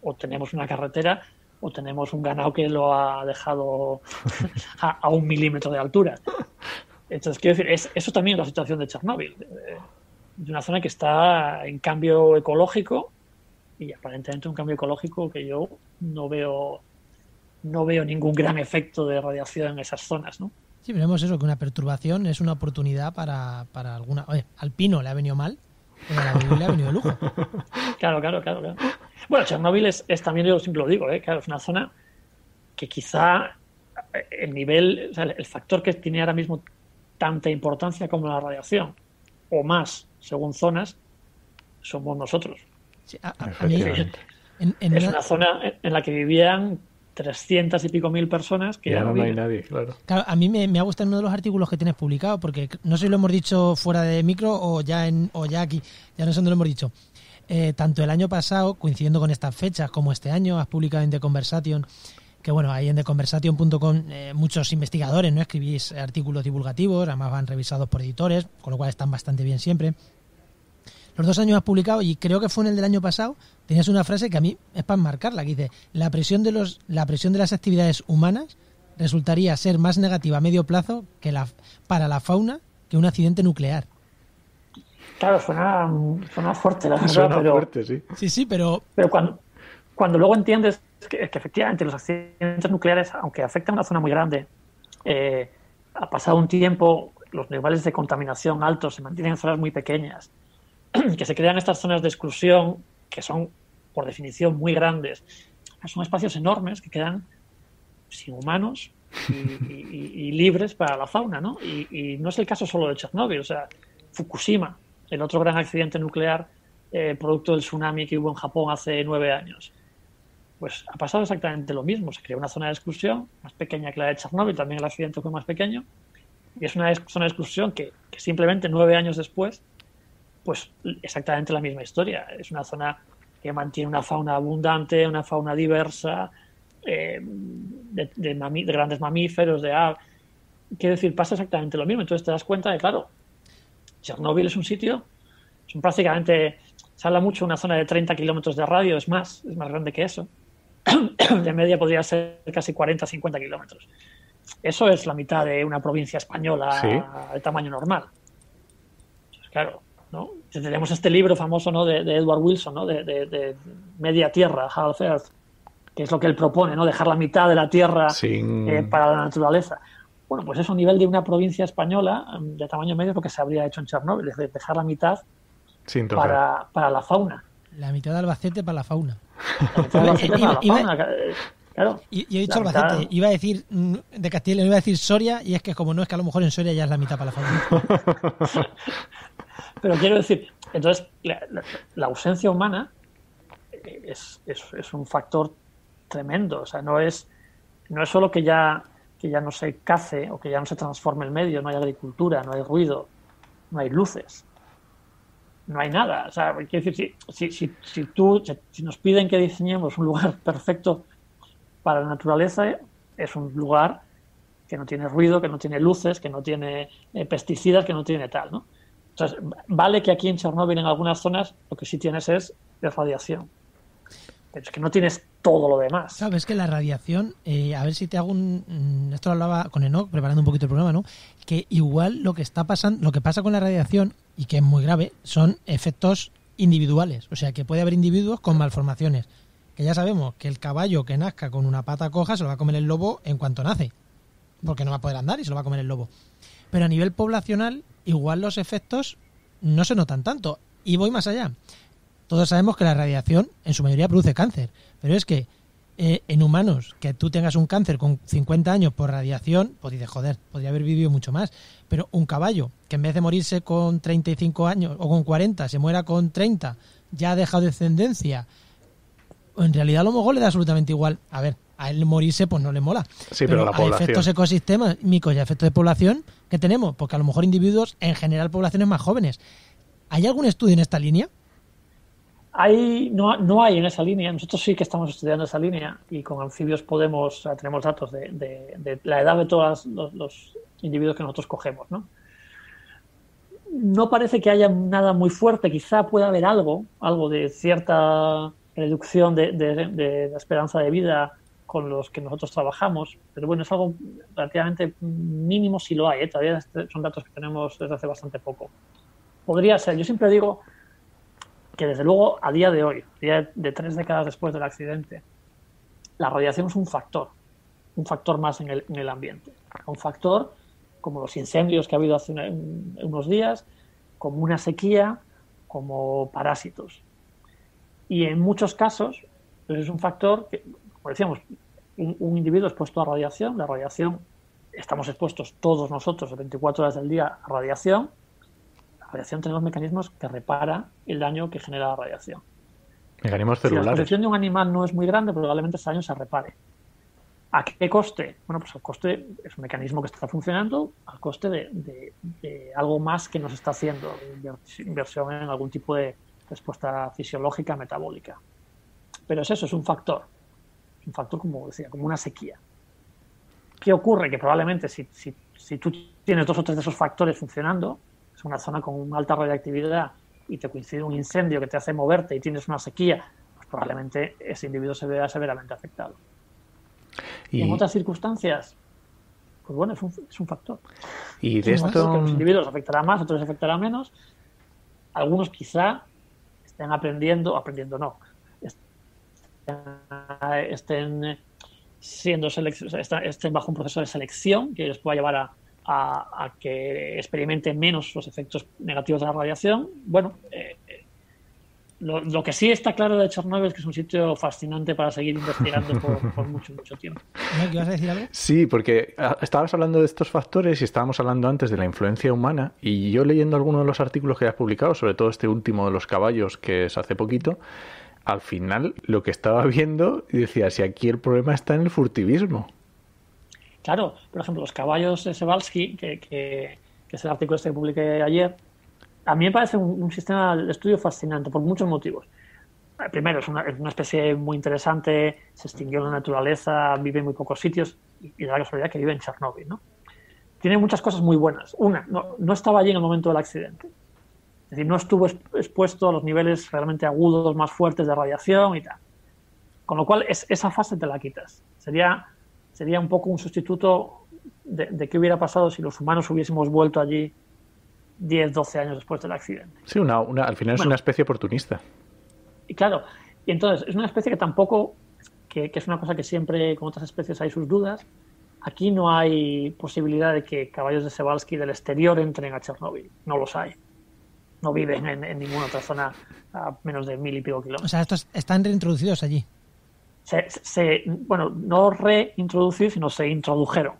o tenemos una carretera o tenemos un ganado que lo ha dejado a 1 milímetro de altura. Entonces, quiero decir, eso también es la situación de Chernóbil, de una zona que está en cambio ecológico, y aparentemente un cambio ecológico que yo no veo ningún gran efecto de radiación en esas zonas, ¿no? Sí, veremos eso, que una perturbación es una oportunidad para alguna... Oye, al pino le ha venido mal, pero a la Biblia le ha venido de lujo. Claro. Bueno, Chernóbil es también, yo siempre lo digo, claro, es una zona que quizá el nivel, o sea, el factor que tiene ahora mismo tanta importancia como la radiación, o más, según zonas, somos nosotros. Sí, a mí, es una zona en la que vivían 300 y pico mil personas que ya no hay viven. nadie, claro. Claro, a mí me ha gustado uno de los artículos que tienes publicado, porque no sé si lo hemos dicho fuera de micro o ya aquí, ya no sé dónde lo hemos dicho. Tanto el año pasado, coincidiendo con estas fechas, como este año, has publicado en The Conversation, que bueno, ahí en theconversation.com muchos investigadores no escribís artículos divulgativos, además van revisados por editores, con lo cual están bastante bien siempre. Los 2 años has publicado, y creo que fue en el del año pasado, tenías una frase que a mí es para enmarcarla, que dice: la presión de las actividades humanas resultaría ser más negativa a medio plazo para la fauna que un accidente nuclear. Claro, suena fuerte, la verdad. Suena fuerte, sí. Sí, pero cuando luego entiendes que efectivamente los accidentes nucleares, aunque afectan a una zona muy grande, ha pasado un tiempo, los niveles de contaminación altos se mantienen en zonas muy pequeñas, que se crean estas zonas de exclusión que son, por definición, muy grandes. Son espacios enormes que quedan sin humanos y libres para la fauna, ¿no? Y no es el caso solo de Chernóbil, o sea, Fukushima, el otro gran accidente nuclear producto del tsunami que hubo en Japón hace 9 años. Pues ha pasado exactamente lo mismo. Se creó una zona de exclusión más pequeña que la de Chernóbil, también el accidente fue más pequeño, y es una zona de exclusión que simplemente 9 años después, pues exactamente la misma historia. Es una zona que mantiene una fauna abundante, una fauna diversa, de grandes mamíferos, quiero decir, pasa exactamente lo mismo. Entonces te das cuenta de, claro, Chernóbil es un sitio, prácticamente, se habla mucho de una zona de 30 kilómetros de radio, es más grande que eso. De media podría ser casi 40-50 kilómetros. Eso es la mitad de una provincia española, ¿sí?, de tamaño normal. Entonces, claro, ¿no? Tenemos este libro famoso, ¿no?, de Edward Wilson, ¿no?, de Media Tierra, Half Earth, que es lo que él propone, ¿no?, dejar la mitad de la Tierra para la naturaleza. Bueno, pues es un nivel de una provincia española de tamaño medio lo que se habría hecho en Chernóbil, es dejar la mitad para la fauna. La mitad de Albacete para la fauna. La mitad de Albacete para la fauna, claro. Y he dicho Albacete, iba a decir de Castilla, iba a decir Soria, y es que como no, es que a lo mejor en Soria ya es la mitad para la fauna. Pero quiero decir, entonces la ausencia humana es un factor tremendo. O sea, no es solo que ya no se cace o que ya no se transforme el medio, no hay agricultura, no hay ruido, no hay luces, no hay nada. O sea, quiero decir, si nos piden que diseñemos un lugar perfecto para la naturaleza, es un lugar que no tiene ruido, que no tiene luces, que no tiene pesticidas, que no tiene tal, ¿no? Entonces, vale que aquí en Chernóbil, en algunas zonas, lo que sí tienes es radiación. Pero es que no tienes todo lo demás. Sabes que la radiación, a ver si te hago esto lo hablaba con Enoch, preparando un poquito el programa, ¿no? Que igual lo que pasa con la radiación, y que es muy grave, son efectos individuales. O sea, que puede haber individuos con malformaciones. que ya sabemos que el caballo que nazca con una pata coja se lo va a comer el lobo en cuanto nace, porque no va a poder andar y se lo va a comer el lobo. Pero a nivel poblacional, igual los efectos no se notan tanto. Y voy más allá. Todos sabemos que la radiación en su mayoría produce cáncer, pero es que en humanos, que tú tengas un cáncer con 50 años por radiación, pues dices, joder, podría haber vivido mucho más. Pero un caballo que en vez de morirse con 35 años o con 40, se muera con 30, ya ha dejado descendencia, en realidad a lo mejor le da absolutamente igual. A ver, a él morirse pues no le mola. Sí, pero la población. Hay efectos ecosistémicos y efectos de población que tenemos, porque a lo mejor individuos, en general poblaciones más jóvenes. ¿Hay algún estudio en esta línea? No hay en esa línea. Nosotros sí que estamos estudiando esa línea y con anfibios tenemos datos de la edad de todos los individuos que nosotros cogemos, ¿no? No parece que haya nada muy fuerte. Quizá pueda haber algo de cierta reducción de la esperanza de vida con los que nosotros trabajamos, pero bueno, es algo relativamente mínimo si lo hay, ¿eh? Todavía son datos que tenemos desde hace bastante poco. Podría ser. Yo siempre digo que desde luego a día de hoy, de 3 décadas después del accidente, la radiación es un factor más en el ambiente. Un factor como los incendios que ha habido hace unos días, como una sequía, como parásitos. Y en muchos casos, pues es un factor que, como decíamos, un individuo expuesto a radiación, la radiación, estamos expuestos todos nosotros 24 horas del día a radiación. La radiación tiene los mecanismos que repara el daño que genera la radiación. Mecanismos celulares. Si la exposición de un animal no es muy grande, probablemente ese daño se repare. ¿A qué coste? Bueno, pues el coste es un mecanismo que está funcionando al coste de algo más que nos está haciendo, inversión en algún tipo de respuesta fisiológica, metabólica. Pero es eso, es un factor. Es un factor, como decía, como una sequía. ¿Qué ocurre? Que probablemente si tú tienes 2 o 3 de esos factores funcionando, es una zona con una alta radiactividad y te coincide un incendio que te hace moverte y tienes una sequía, pues probablemente ese individuo se vea severamente afectado. Y en otras circunstancias, pues bueno, es un factor. Y de esto... Que los individuos afectará más, otros afectará menos. Algunos quizá estén estén bajo un proceso de selección que les pueda llevar a que experimenten menos los efectos negativos de la radiación. Bueno, lo que sí está claro de Chernóbil es que es un sitio fascinante para seguir investigando por mucho tiempo. ¿No? ¿Ibas a decir algo? Sí, porque estabas hablando de estos factores y estábamos hablando antes de la influencia humana, y yo leyendo algunos de los artículos que has publicado, sobre todo este último de los caballos que es hace poquito, al final lo que estaba viendo y decía, si aquí el problema está en el furtivismo. Claro, por ejemplo, los caballos de Przewalski, que es el artículo este que publiqué ayer, a mí me parece un sistema de estudio fascinante por muchos motivos. Primero, es una especie muy interesante, se extinguió en la naturaleza, vive en muy pocos sitios y da la casualidad que vive en Chernóbil, ¿no? Tiene muchas cosas muy buenas. Una, no estaba allí en el momento del accidente. Es decir, no estuvo expuesto a los niveles realmente agudos más fuertes de radiación y tal. Con lo cual, esa fase te la quitas. Sería un poco un sustituto de qué hubiera pasado si los humanos hubiésemos vuelto allí 10, 12 años después del accidente. Sí, al final es una especie oportunista. Y claro, y entonces es una especie que tampoco, que es una cosa que siempre con otras especies hay sus dudas. Aquí no hay posibilidad de que caballos de Przewalski del exterior entren a Chernóbil. No los hay. No viven en ninguna otra zona a menos de 1000 y pico kilómetros. O sea, estos están reintroducidos allí. No reintroducidos, sino se introdujeron.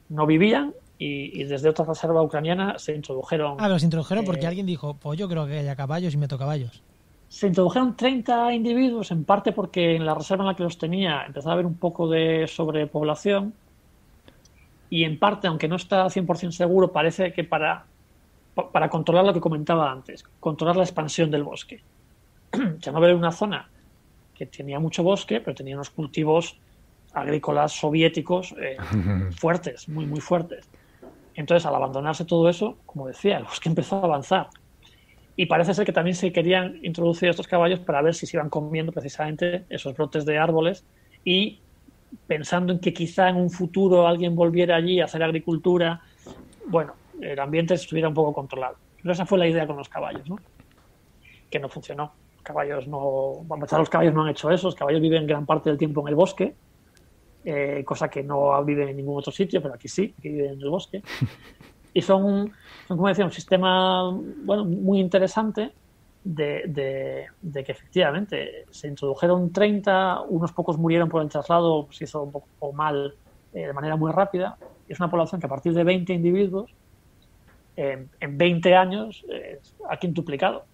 No vivían y desde otra reserva ucraniana se introdujeron. Pero se introdujeron porque alguien dijo, pues yo creo que haya caballos y meto caballos. Se introdujeron 30 individuos, en parte porque en la reserva en la que los tenía empezaba a haber un poco de sobrepoblación y en parte, aunque no está 100% seguro, parece que para controlar lo que comentaba antes, controlar la expansión del bosque. Chernóbil era una zona que tenía mucho bosque, pero tenía unos cultivos agrícolas soviéticos fuertes, muy, muy fuertes. Entonces, al abandonarse todo eso, como decía, el bosque empezó a avanzar. Y parece ser que también se querían introducir estos caballos para ver si se iban comiendo precisamente esos brotes de árboles y pensando en que quizá en un futuro alguien volviera allí a hacer agricultura, bueno, el ambiente estuviera un poco controlado. Pero esa fue la idea con los caballos, ¿no? Que no funcionó. Los caballos no, para empezar, los caballos no han hecho eso, los caballos viven gran parte del tiempo en el bosque, cosa que no viven en ningún otro sitio, pero aquí sí, aquí viven en el bosque. Y son como decía, un sistema muy interesante de que efectivamente se introdujeron 30, unos pocos murieron por el traslado, se hizo un poco mal de manera muy rápida. Es una población que a partir de 20 individuos, en 20 años, ha quintuplicado.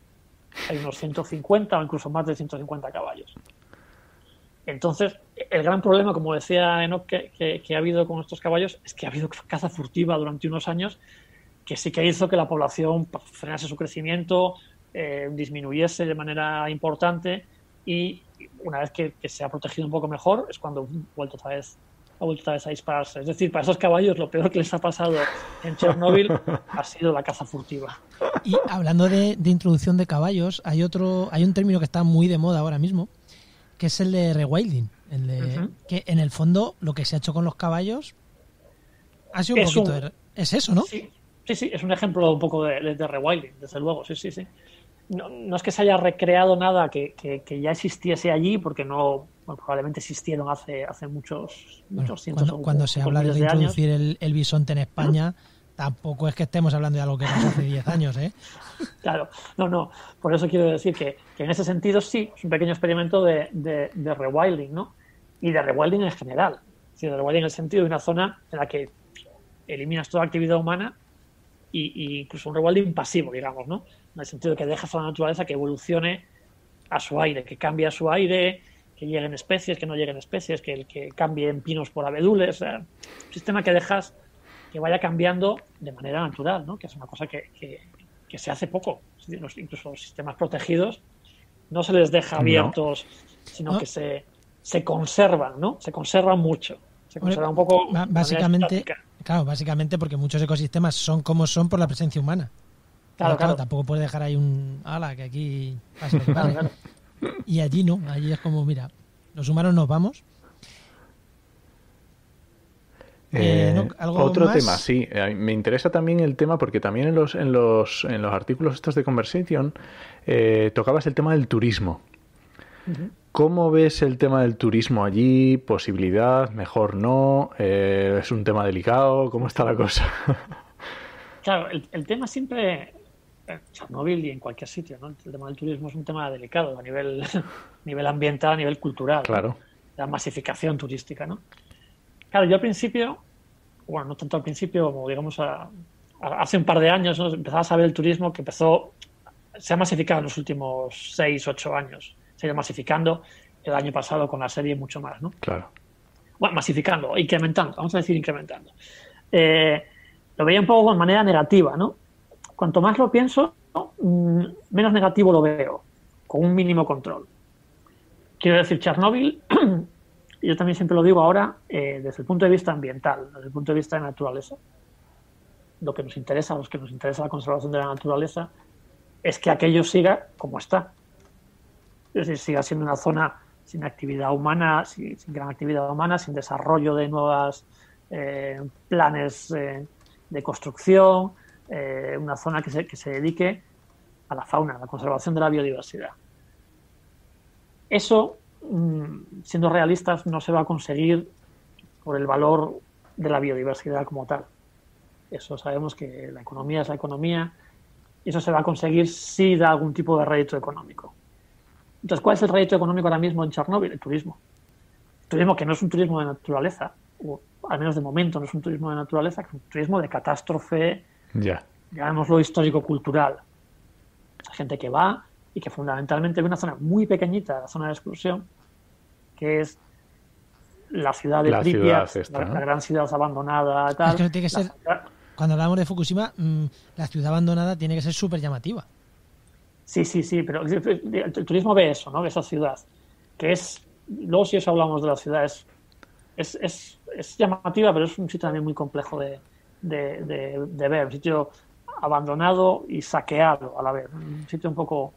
Hay unos 150 o incluso más de 150 caballos. Entonces, el gran problema, como decía Enoch, que ha habido con estos caballos es que ha habido caza furtiva durante unos años que sí que hizo que la población frenase su crecimiento, disminuyese de manera importante, y una vez que se ha protegido un poco mejor es cuando ha vuelto otra vez a dispararse. Es decir, para esos caballos lo peor que les ha pasado en Chernóbil ha sido la caza furtiva. Y hablando de introducción de caballos, hay un término que está muy de moda ahora mismo, que es el de rewilding, que en el fondo lo que se ha hecho con los caballos ha sido un poquito... Es eso, ¿no? Sí, es un ejemplo un poco de rewilding, desde luego, sí. No es que se haya recreado nada que ya existiese allí, porque probablemente existieron hace muchos cientos. Cuando se habla de introducir el bisonte en España, tampoco es que estemos hablando de algo que pasó hace 10 años, ¿eh? Claro, no. Por eso quiero decir que en ese sentido sí, es un pequeño experimento de rewilding, ¿no? Y de rewilding en general. Es decir, de rewilding en el sentido de una zona en la que eliminas toda actividad humana y incluso un rewilding pasivo, digamos, ¿no? En el sentido de que dejas a la naturaleza que evolucione a su aire, que cambie a su aire, que lleguen especies, que no lleguen especies, que cambien pinos por abedules. Un sistema que dejas que vaya cambiando de manera natural, ¿no? Que es una cosa que se hace poco. Incluso los sistemas protegidos no se les deja abiertos, sino que se conservan, ¿no? Se conservan mucho. Se conserva un poco básicamente porque muchos ecosistemas son como son por la presencia humana. Claro. Tampoco puedes dejar ahí que aquí pasa lo que pasa. Claro. Y allí no, allí es como, mira, los humanos nos vamos. Otro tema, sí. Me interesa también el tema porque también en los artículos estos de Conversation tocabas el tema del turismo. Uh-huh. ¿Cómo ves el tema del turismo allí? ¿Posibilidad? ¿Mejor no? ¿Es un tema delicado? ¿Cómo está la cosa? Claro, el tema siempre, en Chernóbil y en cualquier sitio, ¿no? El tema del turismo es un tema delicado a nivel ambiental, a nivel cultural. Claro. ¿no? La masificación turística, ¿no? Claro, yo al principio, no tanto al principio como digamos hace un par de años, ¿no? Empezabas a ver el turismo que se ha masificado en los últimos 6, 8 años. Se ha ido masificando el año pasado con la serie mucho más, ¿no? Claro. Bueno, masificando, incrementando, vamos a decir incrementando. Lo veía un poco de manera negativa, ¿no? Cuanto más lo pienso, menos negativo lo veo, con un mínimo control. Quiero decir, Chernóbil, yo también siempre lo digo ahora, desde el punto de vista ambiental, desde el punto de vista de naturaleza, lo que nos interesa, a los que nos interesa la conservación de la naturaleza, es que aquello siga como está. Es decir, siga siendo una zona sin actividad humana, sin gran actividad humana, sin desarrollo de nuevos planes de construcción, una zona que se dedique a la fauna, a la conservación de la biodiversidad. Eso, siendo realistas, no se va a conseguir por el valor de la biodiversidad como tal. Eso sabemos que la economía es la economía y eso se va a conseguir si da algún tipo de rédito económico. Entonces, ¿cuál es el rédito económico ahora mismo en Chernóbil? El turismo. El turismo que no es un turismo de naturaleza, o al menos de momento no es un turismo de naturaleza, que es un turismo de catástrofe, llamémoslo histórico-cultural. Hay gente que va y que fundamentalmente ve una zona muy pequeñita, la zona de exclusión, que es la ciudad de Pripyat, la gran ciudad abandonada. Tal. Es que no tiene que ser, cuando hablamos de Fukushima, la ciudad abandonada tiene que ser súper llamativa. Sí, pero el turismo ve eso, ¿no? Ve esa ciudad, que es, luego si eso hablamos de la ciudad, es llamativa, pero es un sitio también muy complejo de ver, un sitio abandonado y saqueado a la vez, un sitio un poco...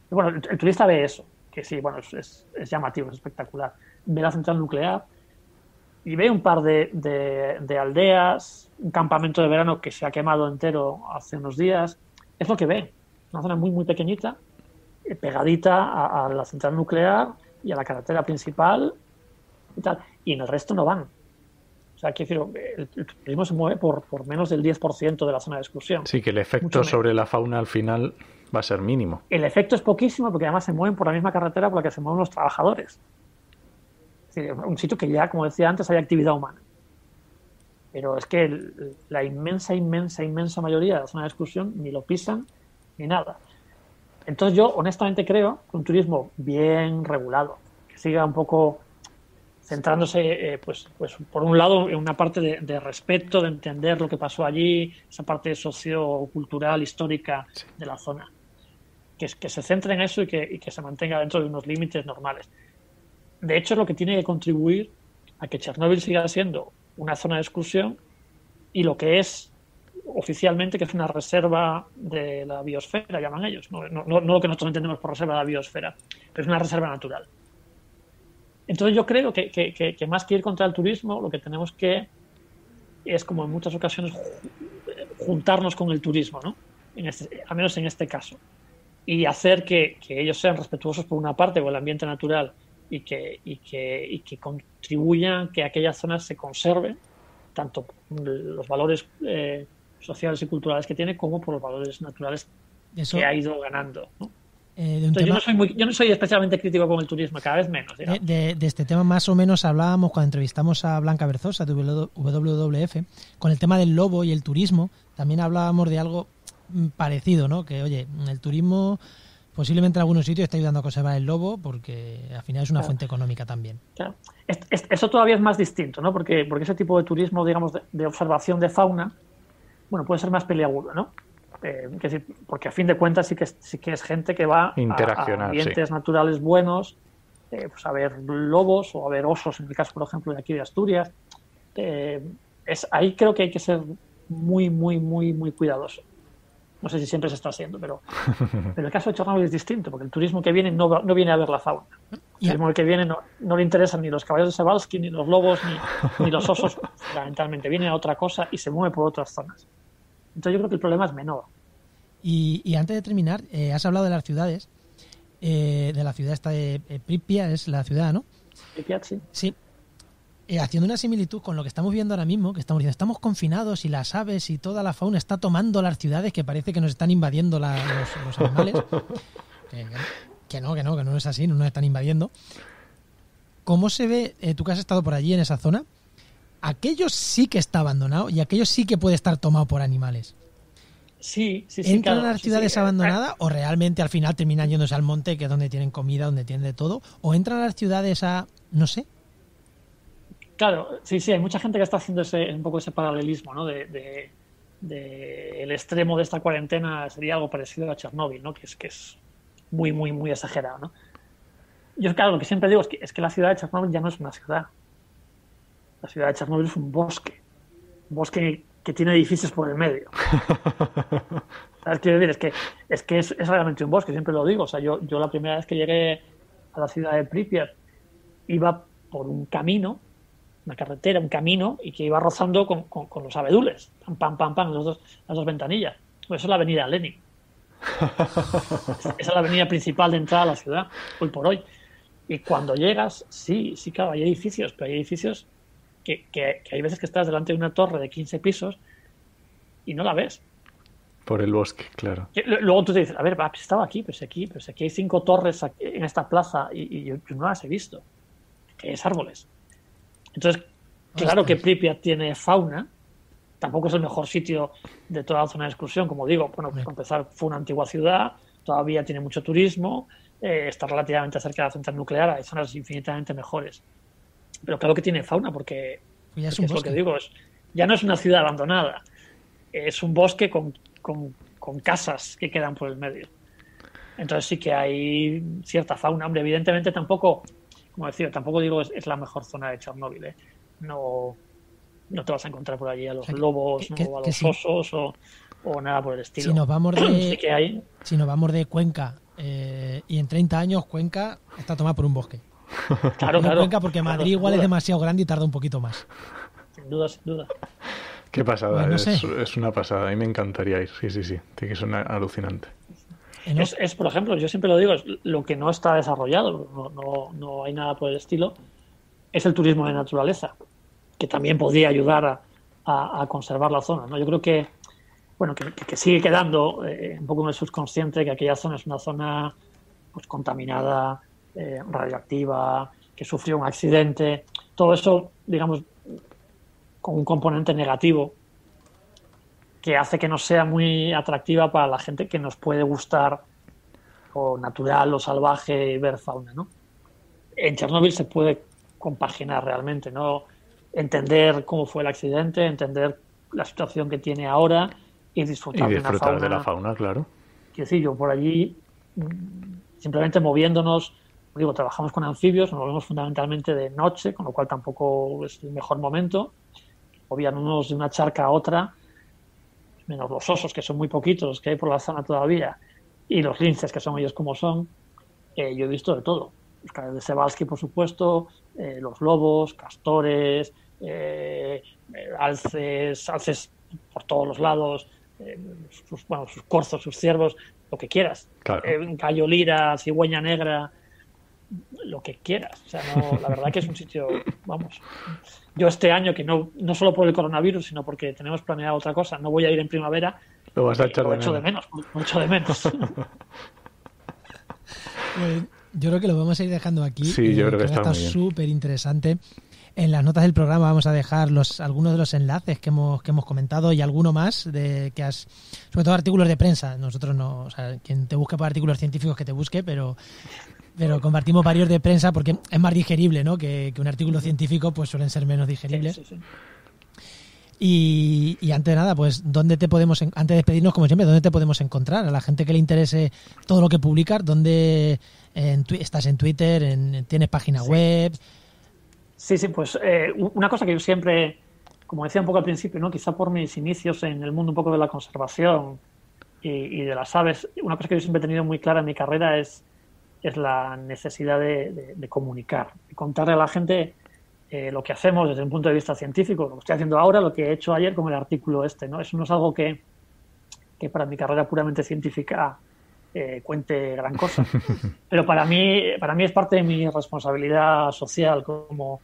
Bueno, el turista ve eso, que sí, bueno, es llamativo, es espectacular. Ve la central nuclear y ve un par de aldeas, un campamento de verano que se ha quemado entero hace unos días, es lo que ve. Una zona muy, muy pequeñita, pegadita a la central nuclear y a la carretera principal y tal, y en el resto no van. O sea, quiero decir, el turismo se mueve por menos del 10% de la zona de exclusión. Sí, que el efecto sobre la fauna al final va a ser mínimo. El efecto es poquísimo porque además se mueven por la misma carretera por la que se mueven los trabajadores. Es decir, un sitio que ya, como decía antes, hay actividad humana. Pero es que la inmensa mayoría de la zona de exclusión ni lo pisan ni nada. Entonces yo honestamente creo que un turismo bien regulado, que siga un poco centrándose, pues por un lado, en una parte de respeto, de entender lo que pasó allí, esa parte sociocultural, histórica de la zona. Que se centre en eso y que se mantenga dentro de unos límites normales. De hecho, es lo que tiene que contribuir a que Chernóbil siga siendo una zona de exclusión y lo que es oficialmente, que es una reserva de la biosfera, llaman ellos. No lo que nosotros entendemos por reserva de la biosfera, pero es una reserva natural. Entonces yo creo que más que ir contra el turismo, lo que tenemos que es, como en muchas ocasiones, juntarnos con el turismo, ¿no? Al menos en este caso. Y hacer que ellos sean respetuosos por una parte con el ambiente natural y que contribuyan que aquellas zonas se conserven, tanto por los valores sociales y culturales que tiene, como por los valores naturales que ha ido ganando, ¿no? Entonces, yo no soy especialmente crítico con el turismo, cada vez menos. De este tema más o menos hablábamos cuando entrevistamos a Blanca Berzosa de WWF, con el tema del lobo y el turismo. También hablábamos de algo parecido, ¿no? Que, oye, el turismo posiblemente en algunos sitios está ayudando a conservar el lobo porque al final es una fuente económica también. Claro. Eso todavía es más distinto, ¿no? Porque ese tipo de turismo, digamos, de observación de fauna, bueno, puede ser más peliagudo, ¿no? Porque a fin de cuentas sí que es gente que va a ambientes naturales buenos, pues a ver lobos o a ver osos, en el caso, por ejemplo, de aquí de Asturias. Ahí creo que hay que ser muy cuidadoso. No sé si siempre se está haciendo, pero el caso de Chernóbil es distinto, porque el turismo que viene no viene a ver la fauna. El turismo que viene no le interesan ni los caballos de Przewalski, ni los lobos, ni los osos, fundamentalmente. Viene a otra cosa y se mueve por otras zonas. Entonces yo creo que el problema es menor. Y antes de terminar, has hablado de las ciudades, de la ciudad esta de Pripyat, es la ciudad, ¿no? Pripyat, sí. Sí. Haciendo una similitud con lo que estamos viendo ahora mismo, que estamos diciendo, estamos confinados y las aves y toda la fauna está tomando las ciudades, que parece que nos están invadiendo los animales. Que no es así, no nos están invadiendo. ¿Cómo se ve, tú que has estado por allí en esa zona, aquello sí que está abandonado y aquello sí que puede estar tomado por animales? Sí. ¿Entran a las ciudades abandonadas o realmente al final terminan yéndose al monte, que es donde tienen comida, donde tienen de todo? ¿O entran a las ciudades no sé? Claro, sí, hay mucha gente que está haciendo un poco ese paralelismo, ¿no? De el extremo de esta cuarentena sería algo parecido a Chernóbil, ¿no? Que es muy exagerado, ¿no? Yo, claro, lo que siempre digo es que la ciudad de Chernóbil ya no es una ciudad. La ciudad de Chernóbil es un bosque que tiene edificios por el medio. ¿Sabes? Quiero decir, es que es realmente un bosque, siempre lo digo. O sea, yo la primera vez que llegué a la ciudad de Pripyat iba por un camino, una carretera, un camino, y que iba rozando con los abedules. Pam, las dos ventanillas. Pues eso es la avenida Lenin. Esa es la avenida principal de entrada a la ciudad, hoy por hoy. Y cuando llegas, sí, claro, hay edificios, pero hay edificios que hay veces que estás delante de una torre de 15 pisos y no la ves. Por el bosque, claro. Luego tú te dices, a ver, estaba aquí, pero si aquí hay 5 torres en esta plaza y yo no las he visto. Que es árboles. Entonces, claro que Pripyat tiene fauna, tampoco es el mejor sitio de toda la zona de exclusión, como digo. Bueno, pues para empezar, fue una antigua ciudad, todavía tiene mucho turismo, está relativamente cerca de la central nuclear, hay zonas infinitamente mejores. Pero claro que tiene fauna, porque es lo que digo, ya no es una ciudad abandonada, es un bosque con casas que quedan por el medio. Entonces sí que hay cierta fauna. Hombre, evidentemente tampoco, como decía, tampoco digo es la mejor zona de Chernóbil, ¿eh? No te vas a encontrar por allí a los lobos o a los osos o nada por el estilo. Si nos vamos sí que hay. Si nos vamos de Cuenca y en 30 años Cuenca está tomada por un bosque. Claro. Cuenca, porque Madrid igual es demasiado grande y tarda un poquito más. Sin duda. Qué pasada, no sé. Es una pasada. A mí me encantaría ir. Sí. Tiene que ser alucinante. Es, por ejemplo, yo siempre lo digo, es lo que no está desarrollado, no hay nada por el estilo, es el turismo de naturaleza, que también podría ayudar a conservar la zona, ¿no? Yo creo que sigue quedando un poco en el subconsciente que aquella zona es una zona pues contaminada, radioactiva, que sufrió un accidente, todo eso, digamos, con un componente negativo que hace que no sea muy atractiva para la gente que nos puede gustar o natural o salvaje ver fauna, ¿no? En Chernóbil se puede compaginar realmente, ¿no? Entender cómo fue el accidente, entender la situación que tiene ahora y disfrutar de la fauna, claro. Quiero decir, yo por allí, simplemente moviéndonos, digo, trabajamos con anfibios, nos movemos fundamentalmente de noche, con lo cual tampoco es el mejor momento. Moviéndonos de una charca a otra, menos los osos, que son muy poquitos los que hay por la zona todavía, y los linces, que son ellos como son, yo he visto de todo. Los caballos de Sebalski, por supuesto, los lobos, castores, alces por todos los lados, sus corzos, sus ciervos, lo que quieras. Claro. Gallo lira, cigüeña negra, lo que quieras. O sea, la verdad que es un sitio, vamos. Yo este año, que no solo por el coronavirus, sino porque tenemos planeado otra cosa, no voy a ir en primavera. Lo vas a echar lo echo de menos. Yo creo que lo vamos a ir dejando aquí. Sí, yo creo que está muy bien. Súper interesante. En las notas del programa vamos a dejar algunos de los enlaces que hemos comentado y alguno más sobre todo artículos de prensa. Nosotros no, o sea, quien te busque por artículos científicos que te busque, pero compartimos varios de prensa porque es más digerible, ¿no? Que un artículo científico pues suelen ser menos digeribles. Sí. Y antes de nada, pues antes de despedirnos, como siempre, ¿dónde te podemos encontrar? A la gente que le interese todo lo que publicas, ¿dónde estás en Twitter? ¿Tienes página web? Sí, pues una cosa que yo siempre, como decía un poco al principio, ¿no? Quizá por mis inicios en el mundo un poco de la conservación y de las aves, una cosa que yo siempre he tenido muy clara en mi carrera es la necesidad de comunicar, de contarle a la gente lo que hacemos desde un punto de vista científico, lo que estoy haciendo ahora, lo que he hecho ayer con el artículo ¿no? Eso no es algo que para mi carrera puramente científica cuente gran cosa. Pero para mí es parte de mi responsabilidad social como...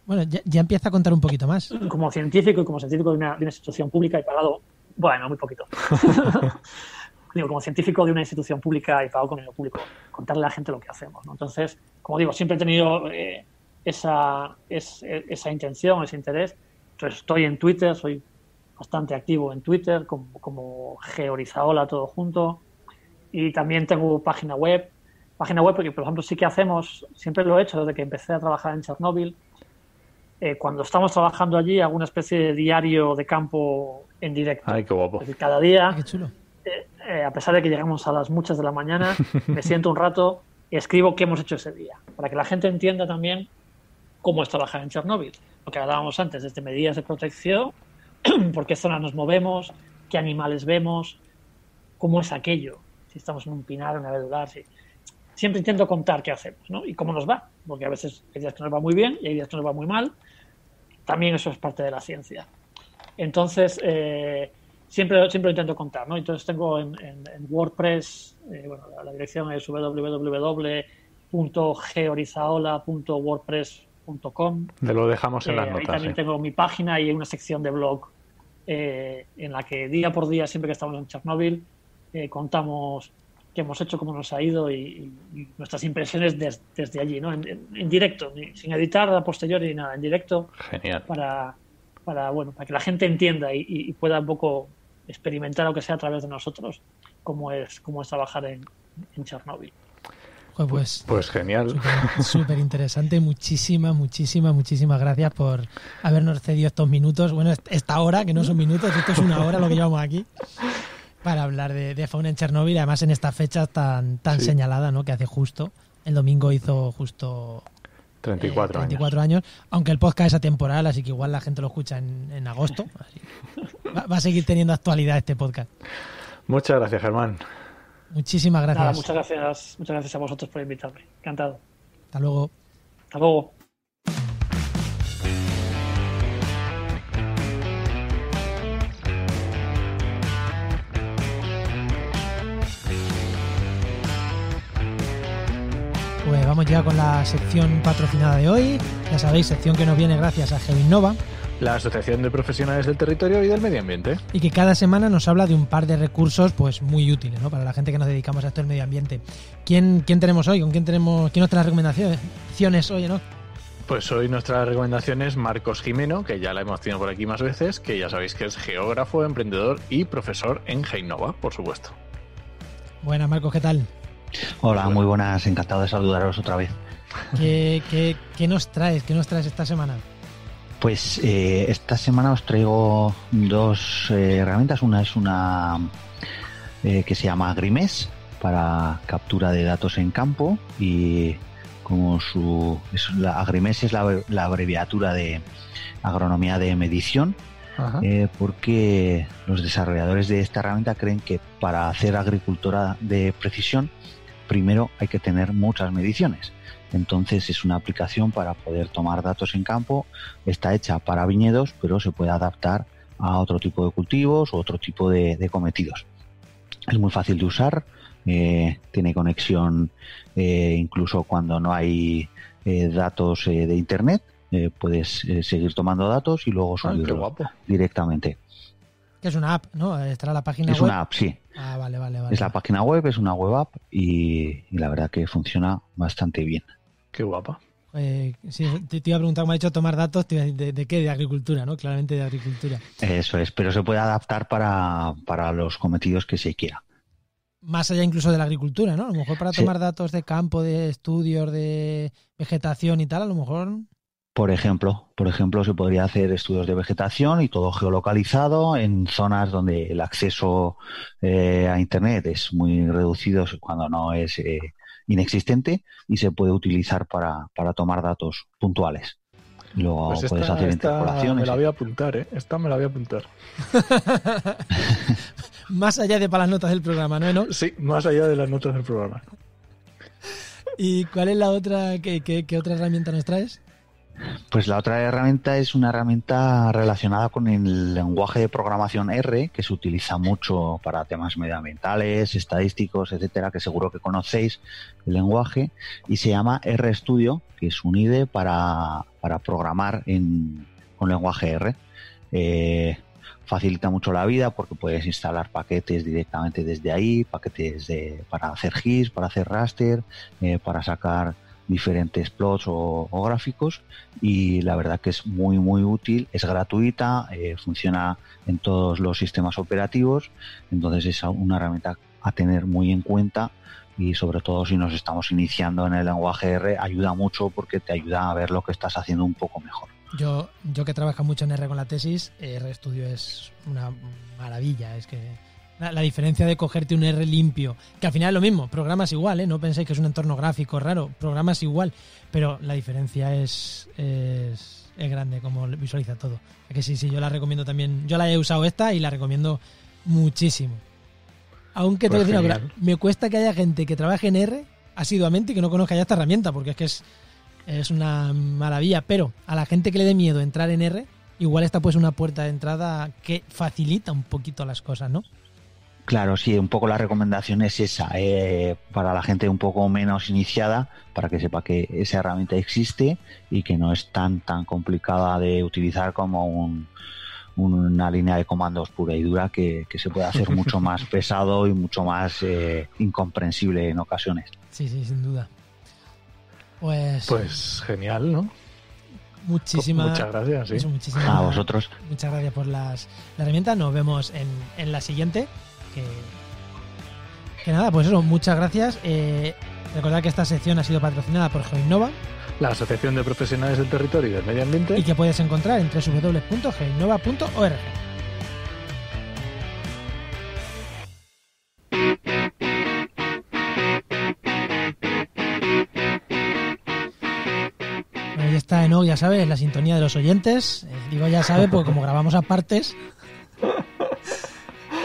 Bueno, ya empieza a contar un poquito más. Como científico y como científico de una institución pública y pagado... Bueno, muy poquito. Digo, como científico de una institución pública y pagado con dinero público, contarle a la gente lo que hacemos, ¿no? Entonces, como digo, siempre he tenido esa intención, ese interés. Entonces, estoy en Twitter, soy bastante activo en Twitter, como Georizaola, todo junto. Y también tengo página web porque, por ejemplo, sí que hacemos, siempre lo he hecho desde que empecé a trabajar en Chernóbil. Cuando estamos trabajando allí, hago una especie de diario de campo en directo. Ay, qué guapo. Es decir, cada día, qué chulo. A pesar de que llegamos a las muchas de la mañana, me siento un rato y escribo qué hemos hecho ese día, para que la gente entienda también cómo es trabajar en Chernóbil. Lo que hablábamos antes, desde medidas de protección, por qué zonas nos movemos, qué animales vemos, cómo es aquello, si estamos en un pinar, en un abedular. Siempre intento contar qué hacemos, ¿no? Y cómo nos va, porque a veces hay días que nos va muy bien y hay días que nos va muy mal. También eso es parte de la ciencia. Entonces, siempre lo intento contar, ¿no? Entonces tengo en WordPress, la dirección es www.georizaola.wordpress.com. Lo dejamos en las notas. Ahí también tengo mi página y hay una sección de blog en la que día por día, siempre que estamos en Chernóbil, contamos qué hemos hecho, cómo nos ha ido y nuestras impresiones desde allí, ¿no? En directo, sin editar a posteriori ni nada, en directo. Genial. Para que la gente entienda y pueda un poco experimentar, aunque sea a través de nosotros, cómo es trabajar en Chernóbil. Pues genial. Súper interesante. Muchísimas gracias por habernos cedido estos minutos. Bueno, esta hora, que no son minutos, esto es una hora lo que llevamos aquí, para hablar de fauna en Chernóbil, además en estas fechas tan sí, señalada, ¿no? Que hace justo, el domingo hizo justo 34 años, aunque el podcast es atemporal, así que igual la gente lo escucha en agosto. Así. Va a seguir teniendo actualidad este podcast. Muchas gracias, Germán. Muchísimas gracias. Nada, muchas gracias a vosotros por invitarme. Encantado. Hasta luego. Hasta luego. vamos ya con la sección patrocinada de hoy. Ya sabéis, sección que nos viene gracias a GeoInnova, la Asociación de Profesionales del Territorio y del Medio Ambiente. Y que cada semana nos habla de un par de recursos pues muy útiles, ¿no? Para la gente que nos dedicamos a esto del medio ambiente. ¿Quién tenemos hoy? ¿Quién nos trae las recomendaciones hoy, no? Pues hoy nuestra recomendación es Marcos Jimeno, que ya la hemos tenido por aquí más veces, que ya sabéis que es geógrafo, emprendedor y profesor en GeoInnova, por supuesto. Buenas, Marcos, ¿qué tal? Hola, muy buenas, encantado de saludaros otra vez. ¿Qué nos traes? ¿Qué nos traes esta semana? Pues esta semana os traigo dos herramientas. Una es una que se llama Agrimes, para captura de datos en campo, y como Agrimes es la abreviatura de agronomía de medición, porque los desarrolladores de esta herramienta creen que para hacer agricultura de precisión primero hay que tener muchas mediciones. Entonces es una aplicación para poder tomar datos en campo. Está hecha para viñedos, pero se puede adaptar a otro tipo de cultivos o otro tipo de cometidos. Es muy fácil de usar, tiene conexión incluso cuando no hay datos de internet. Puedes seguir tomando datos y luego subirlos directamente. Que es una app, ¿no? ¿Estará la página web? Es una app, sí. Ah, vale. Es la página web, es una web app y la verdad que funciona bastante bien. Qué guapa. Sí, te iba a preguntar, como ha dicho, tomar datos, ¿de qué? De agricultura, ¿no? Claramente de agricultura. Eso es, pero se puede adaptar para los cometidos que se quiera. Más allá incluso de la agricultura, ¿no? A lo mejor para tomar datos de campo, de estudios, de vegetación y tal, a lo mejor... Por ejemplo, se podría hacer estudios de vegetación y todo geolocalizado en zonas donde el acceso a Internet es muy reducido, cuando no es inexistente, y se puede utilizar para tomar datos puntuales. Luego pues puedes hacer interpolaciones. Me la voy a apuntar, ¿eh? Esta me la voy a apuntar. Más allá de para las notas del programa, ¿no? Sí, más allá de las notas del programa. ¿Y cuál es la otra? ¿Qué otra herramienta nos traes? Pues la otra herramienta es una herramienta relacionada con el lenguaje de programación R, que se utiliza mucho para temas medioambientales, estadísticos, etcétera, que seguro que conocéis el lenguaje, y se llama RStudio, que es un IDE para programar con lenguaje R. Facilita mucho la vida porque puedes instalar paquetes directamente desde ahí, paquetes para hacer GIS, para hacer raster, para sacar diferentes plots o gráficos, y la verdad que es muy muy útil, es gratuita, funciona en todos los sistemas operativos, entonces es una herramienta a tener muy en cuenta, y sobre todo si nos estamos iniciando en el lenguaje R ayuda mucho porque te ayuda a ver lo que estás haciendo un poco mejor. Yo que trabajo mucho en R con la tesis, RStudio es una maravilla, es que la diferencia de cogerte un R limpio, que al final es lo mismo, programas igual, no penséis que es un entorno gráfico raro, programas igual, pero la diferencia es grande como visualiza todo. Es que sí, yo la recomiendo también. Yo la he usado esta y la recomiendo muchísimo. Aunque pues te voy a decir, me cuesta que haya gente que trabaje en R asiduamente y que no conozca ya esta herramienta, porque es que es una maravilla, pero a la gente que le dé miedo entrar en R, igual esta pues una puerta de entrada que facilita un poquito las cosas, ¿no? Claro, sí, un poco la recomendación es esa, para la gente un poco menos iniciada, para que sepa que esa herramienta existe y que no es tan complicada de utilizar como una línea de comandos pura y dura que se puede hacer mucho más pesado y mucho más incomprensible en ocasiones. Sí, sin duda. Pues genial, ¿no? Muchas gracias, sí. A vosotros. Muchas gracias por la herramienta. Nos vemos en la siguiente. Que nada, pues eso, muchas gracias. Recordad que esta sección ha sido patrocinada por GeoInnova, la Asociación de Profesionales del Territorio y del Medio Ambiente, y que puedes encontrar en www.geoinnova.org. Bueno, ya está, ¿no? Ya sabes, la sintonía de los oyentes. Digo ya sabes, porque como grabamos a partes...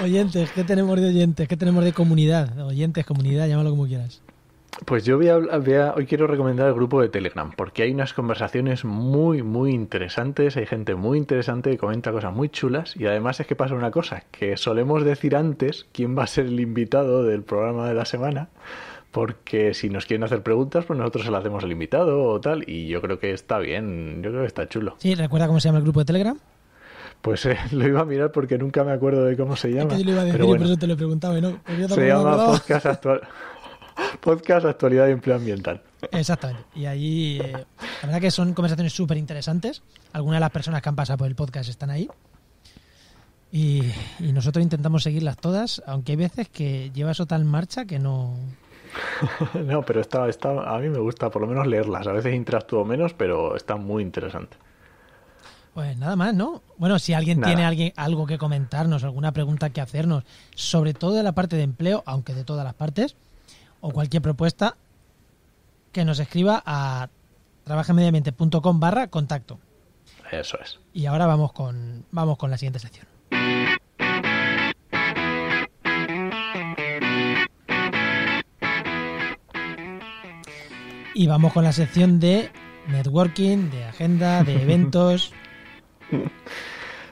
Oyentes, ¿qué tenemos de oyentes? ¿Qué tenemos de comunidad? Oyentes, comunidad, llámalo como quieras. Pues yo hoy quiero recomendar el grupo de Telegram, porque hay unas conversaciones muy, muy interesantes, hay gente muy interesante que comenta cosas muy chulas, y además es que pasa una cosa, que solemos decir antes quién va a ser el invitado del programa de la semana, porque si nos quieren hacer preguntas, pues nosotros se las hacemos al invitado o tal, y yo creo que está bien, yo creo que está chulo. Sí, ¿recuerda cómo se llama el grupo de Telegram? Pues lo iba a mirar porque nunca me acuerdo de cómo se llama. Es que yo lo iba a decir, pero bueno, y por eso te lo he preguntado, ¿no? se llama Podcast Actualidad y Empleo Ambiental. Exactamente. Y allí, la verdad que son conversaciones súper interesantes. Algunas de las personas que han pasado por el podcast están ahí. Y nosotros intentamos seguirlas todas, aunque hay veces que lleva eso tal marcha que no... No, pero a mí me gusta por lo menos leerlas. A veces interactúo menos, pero está muy interesante. Pues nada más, ¿no? Bueno, si alguien tiene algo que comentarnos, alguna pregunta que hacernos, sobre todo de la parte de empleo, aunque de todas las partes, o cualquier propuesta, que nos escriba a trabajamediambiente.com/contacto. Eso es. Y ahora vamos con la siguiente sección. Y vamos con la sección de networking, de agenda, de eventos.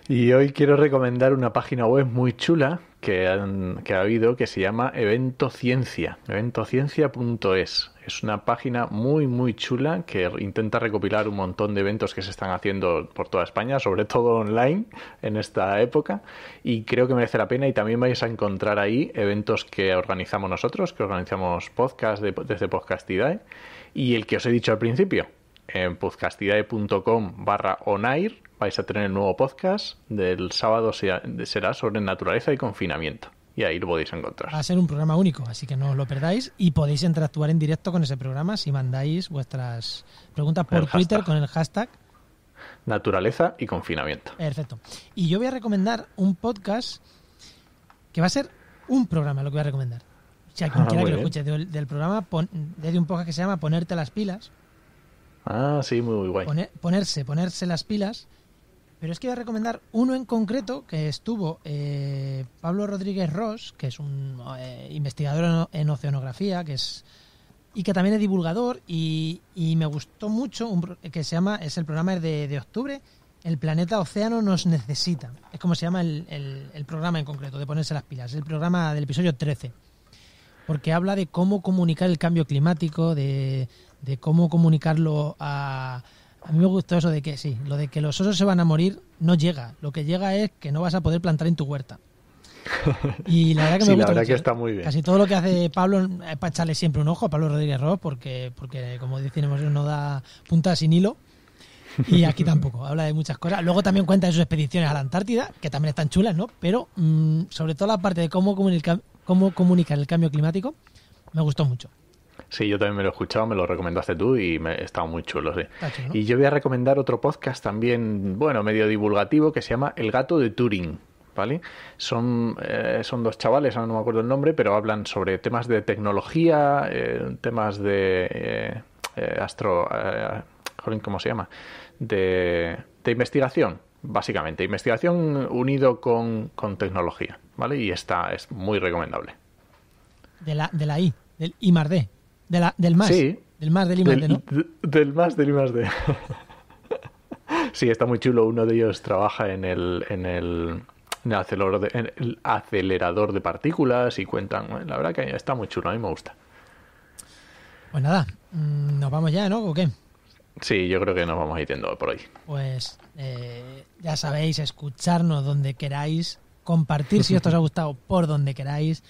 Y hoy quiero recomendar una página web muy chula que ha habido, que se llama Eventociencia, eventociencia.es. Es una página muy muy chula que intenta recopilar un montón de eventos que se están haciendo por toda España, sobre todo online en esta época, y creo que merece la pena. Y también vais a encontrar ahí eventos que organizamos nosotros, que organizamos podcast desde Podcastidae, y el que os he dicho al principio, en podcastidae.com/onair vais a tener el nuevo podcast del sábado, será sobre naturaleza y confinamiento. Y ahí lo podéis encontrar. Va a ser un programa único, así que no os lo perdáis. Y podéis interactuar en directo con ese programa si mandáis vuestras preguntas por Twitter con el hashtag naturaleza y confinamiento. Perfecto. Y yo voy a recomendar un podcast que va a ser un programa, lo que voy a recomendar. Si alguien quiera que lo escuche del programa, desde un podcast que se llama Ponerte las pilas. Ah, sí, muy guay. Ponerse las pilas. Pero es que voy a recomendar uno en concreto que estuvo Pablo Rodríguez Ros, que es un investigador en oceanografía, y que también es divulgador, y me gustó mucho, que es el programa de octubre, El planeta océano nos necesita. Es como se llama el programa en concreto, de Ponerse las pilas. Es el programa del episodio 13. Porque habla de cómo comunicar el cambio climático, de cómo comunicarlo a mí me gustó eso de que sí, lo de que los osos se van a morir no llega. Lo que llega es que no vas a poder plantar en tu huerta. Y la verdad que me gusta. La verdad mucho. Que está muy bien. Casi todo lo que hace Pablo es para echarle siempre un ojo a Pablo Rodríguez Ros, porque como decimos, no da punta sin hilo. Y aquí tampoco, habla de muchas cosas. Luego también cuenta de sus expediciones a la Antártida, que también están chulas, ¿no? Pero sobre todo la parte de cómo comunicar el cambio climático, me gustó mucho. Sí, yo también me lo he escuchado, me lo recomendaste tú y está muy chulo, sí. Chulo, ¿no? Y yo voy a recomendar otro podcast también, medio divulgativo, que se llama El gato de Turing, ¿vale? Son dos chavales, ahora no me acuerdo el nombre, pero hablan sobre temas de tecnología, temas de ¿cómo se llama? De investigación, básicamente. Investigación unido con tecnología, ¿vale? Y es muy recomendable. De la I, del I+D. Del más. Sí. Del más del I+D, ¿no? Del más del I+D. Sí, está muy chulo. Uno de ellos trabaja en el acelerador de partículas y cuentan. La verdad que está muy chulo, a mí me gusta. Pues nada, nos vamos ya, ¿no? ¿O qué? Sí, yo creo que nos vamos a ir yendo por hoy. Pues ya sabéis, escucharnos donde queráis, compartir si esto os ha gustado por donde queráis.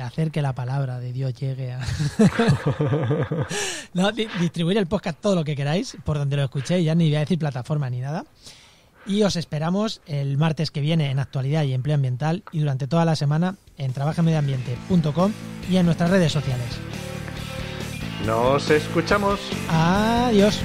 Hacer que la palabra de Dios llegue a... No, distribuir el podcast todo lo que queráis, por donde lo escuchéis, ya ni voy a decir plataforma ni nada. Y os esperamos el martes que viene en Actualidad y Empleo Ambiental y durante toda la semana en trabajamediambiente.com y en nuestras redes sociales. Nos escuchamos. Adiós.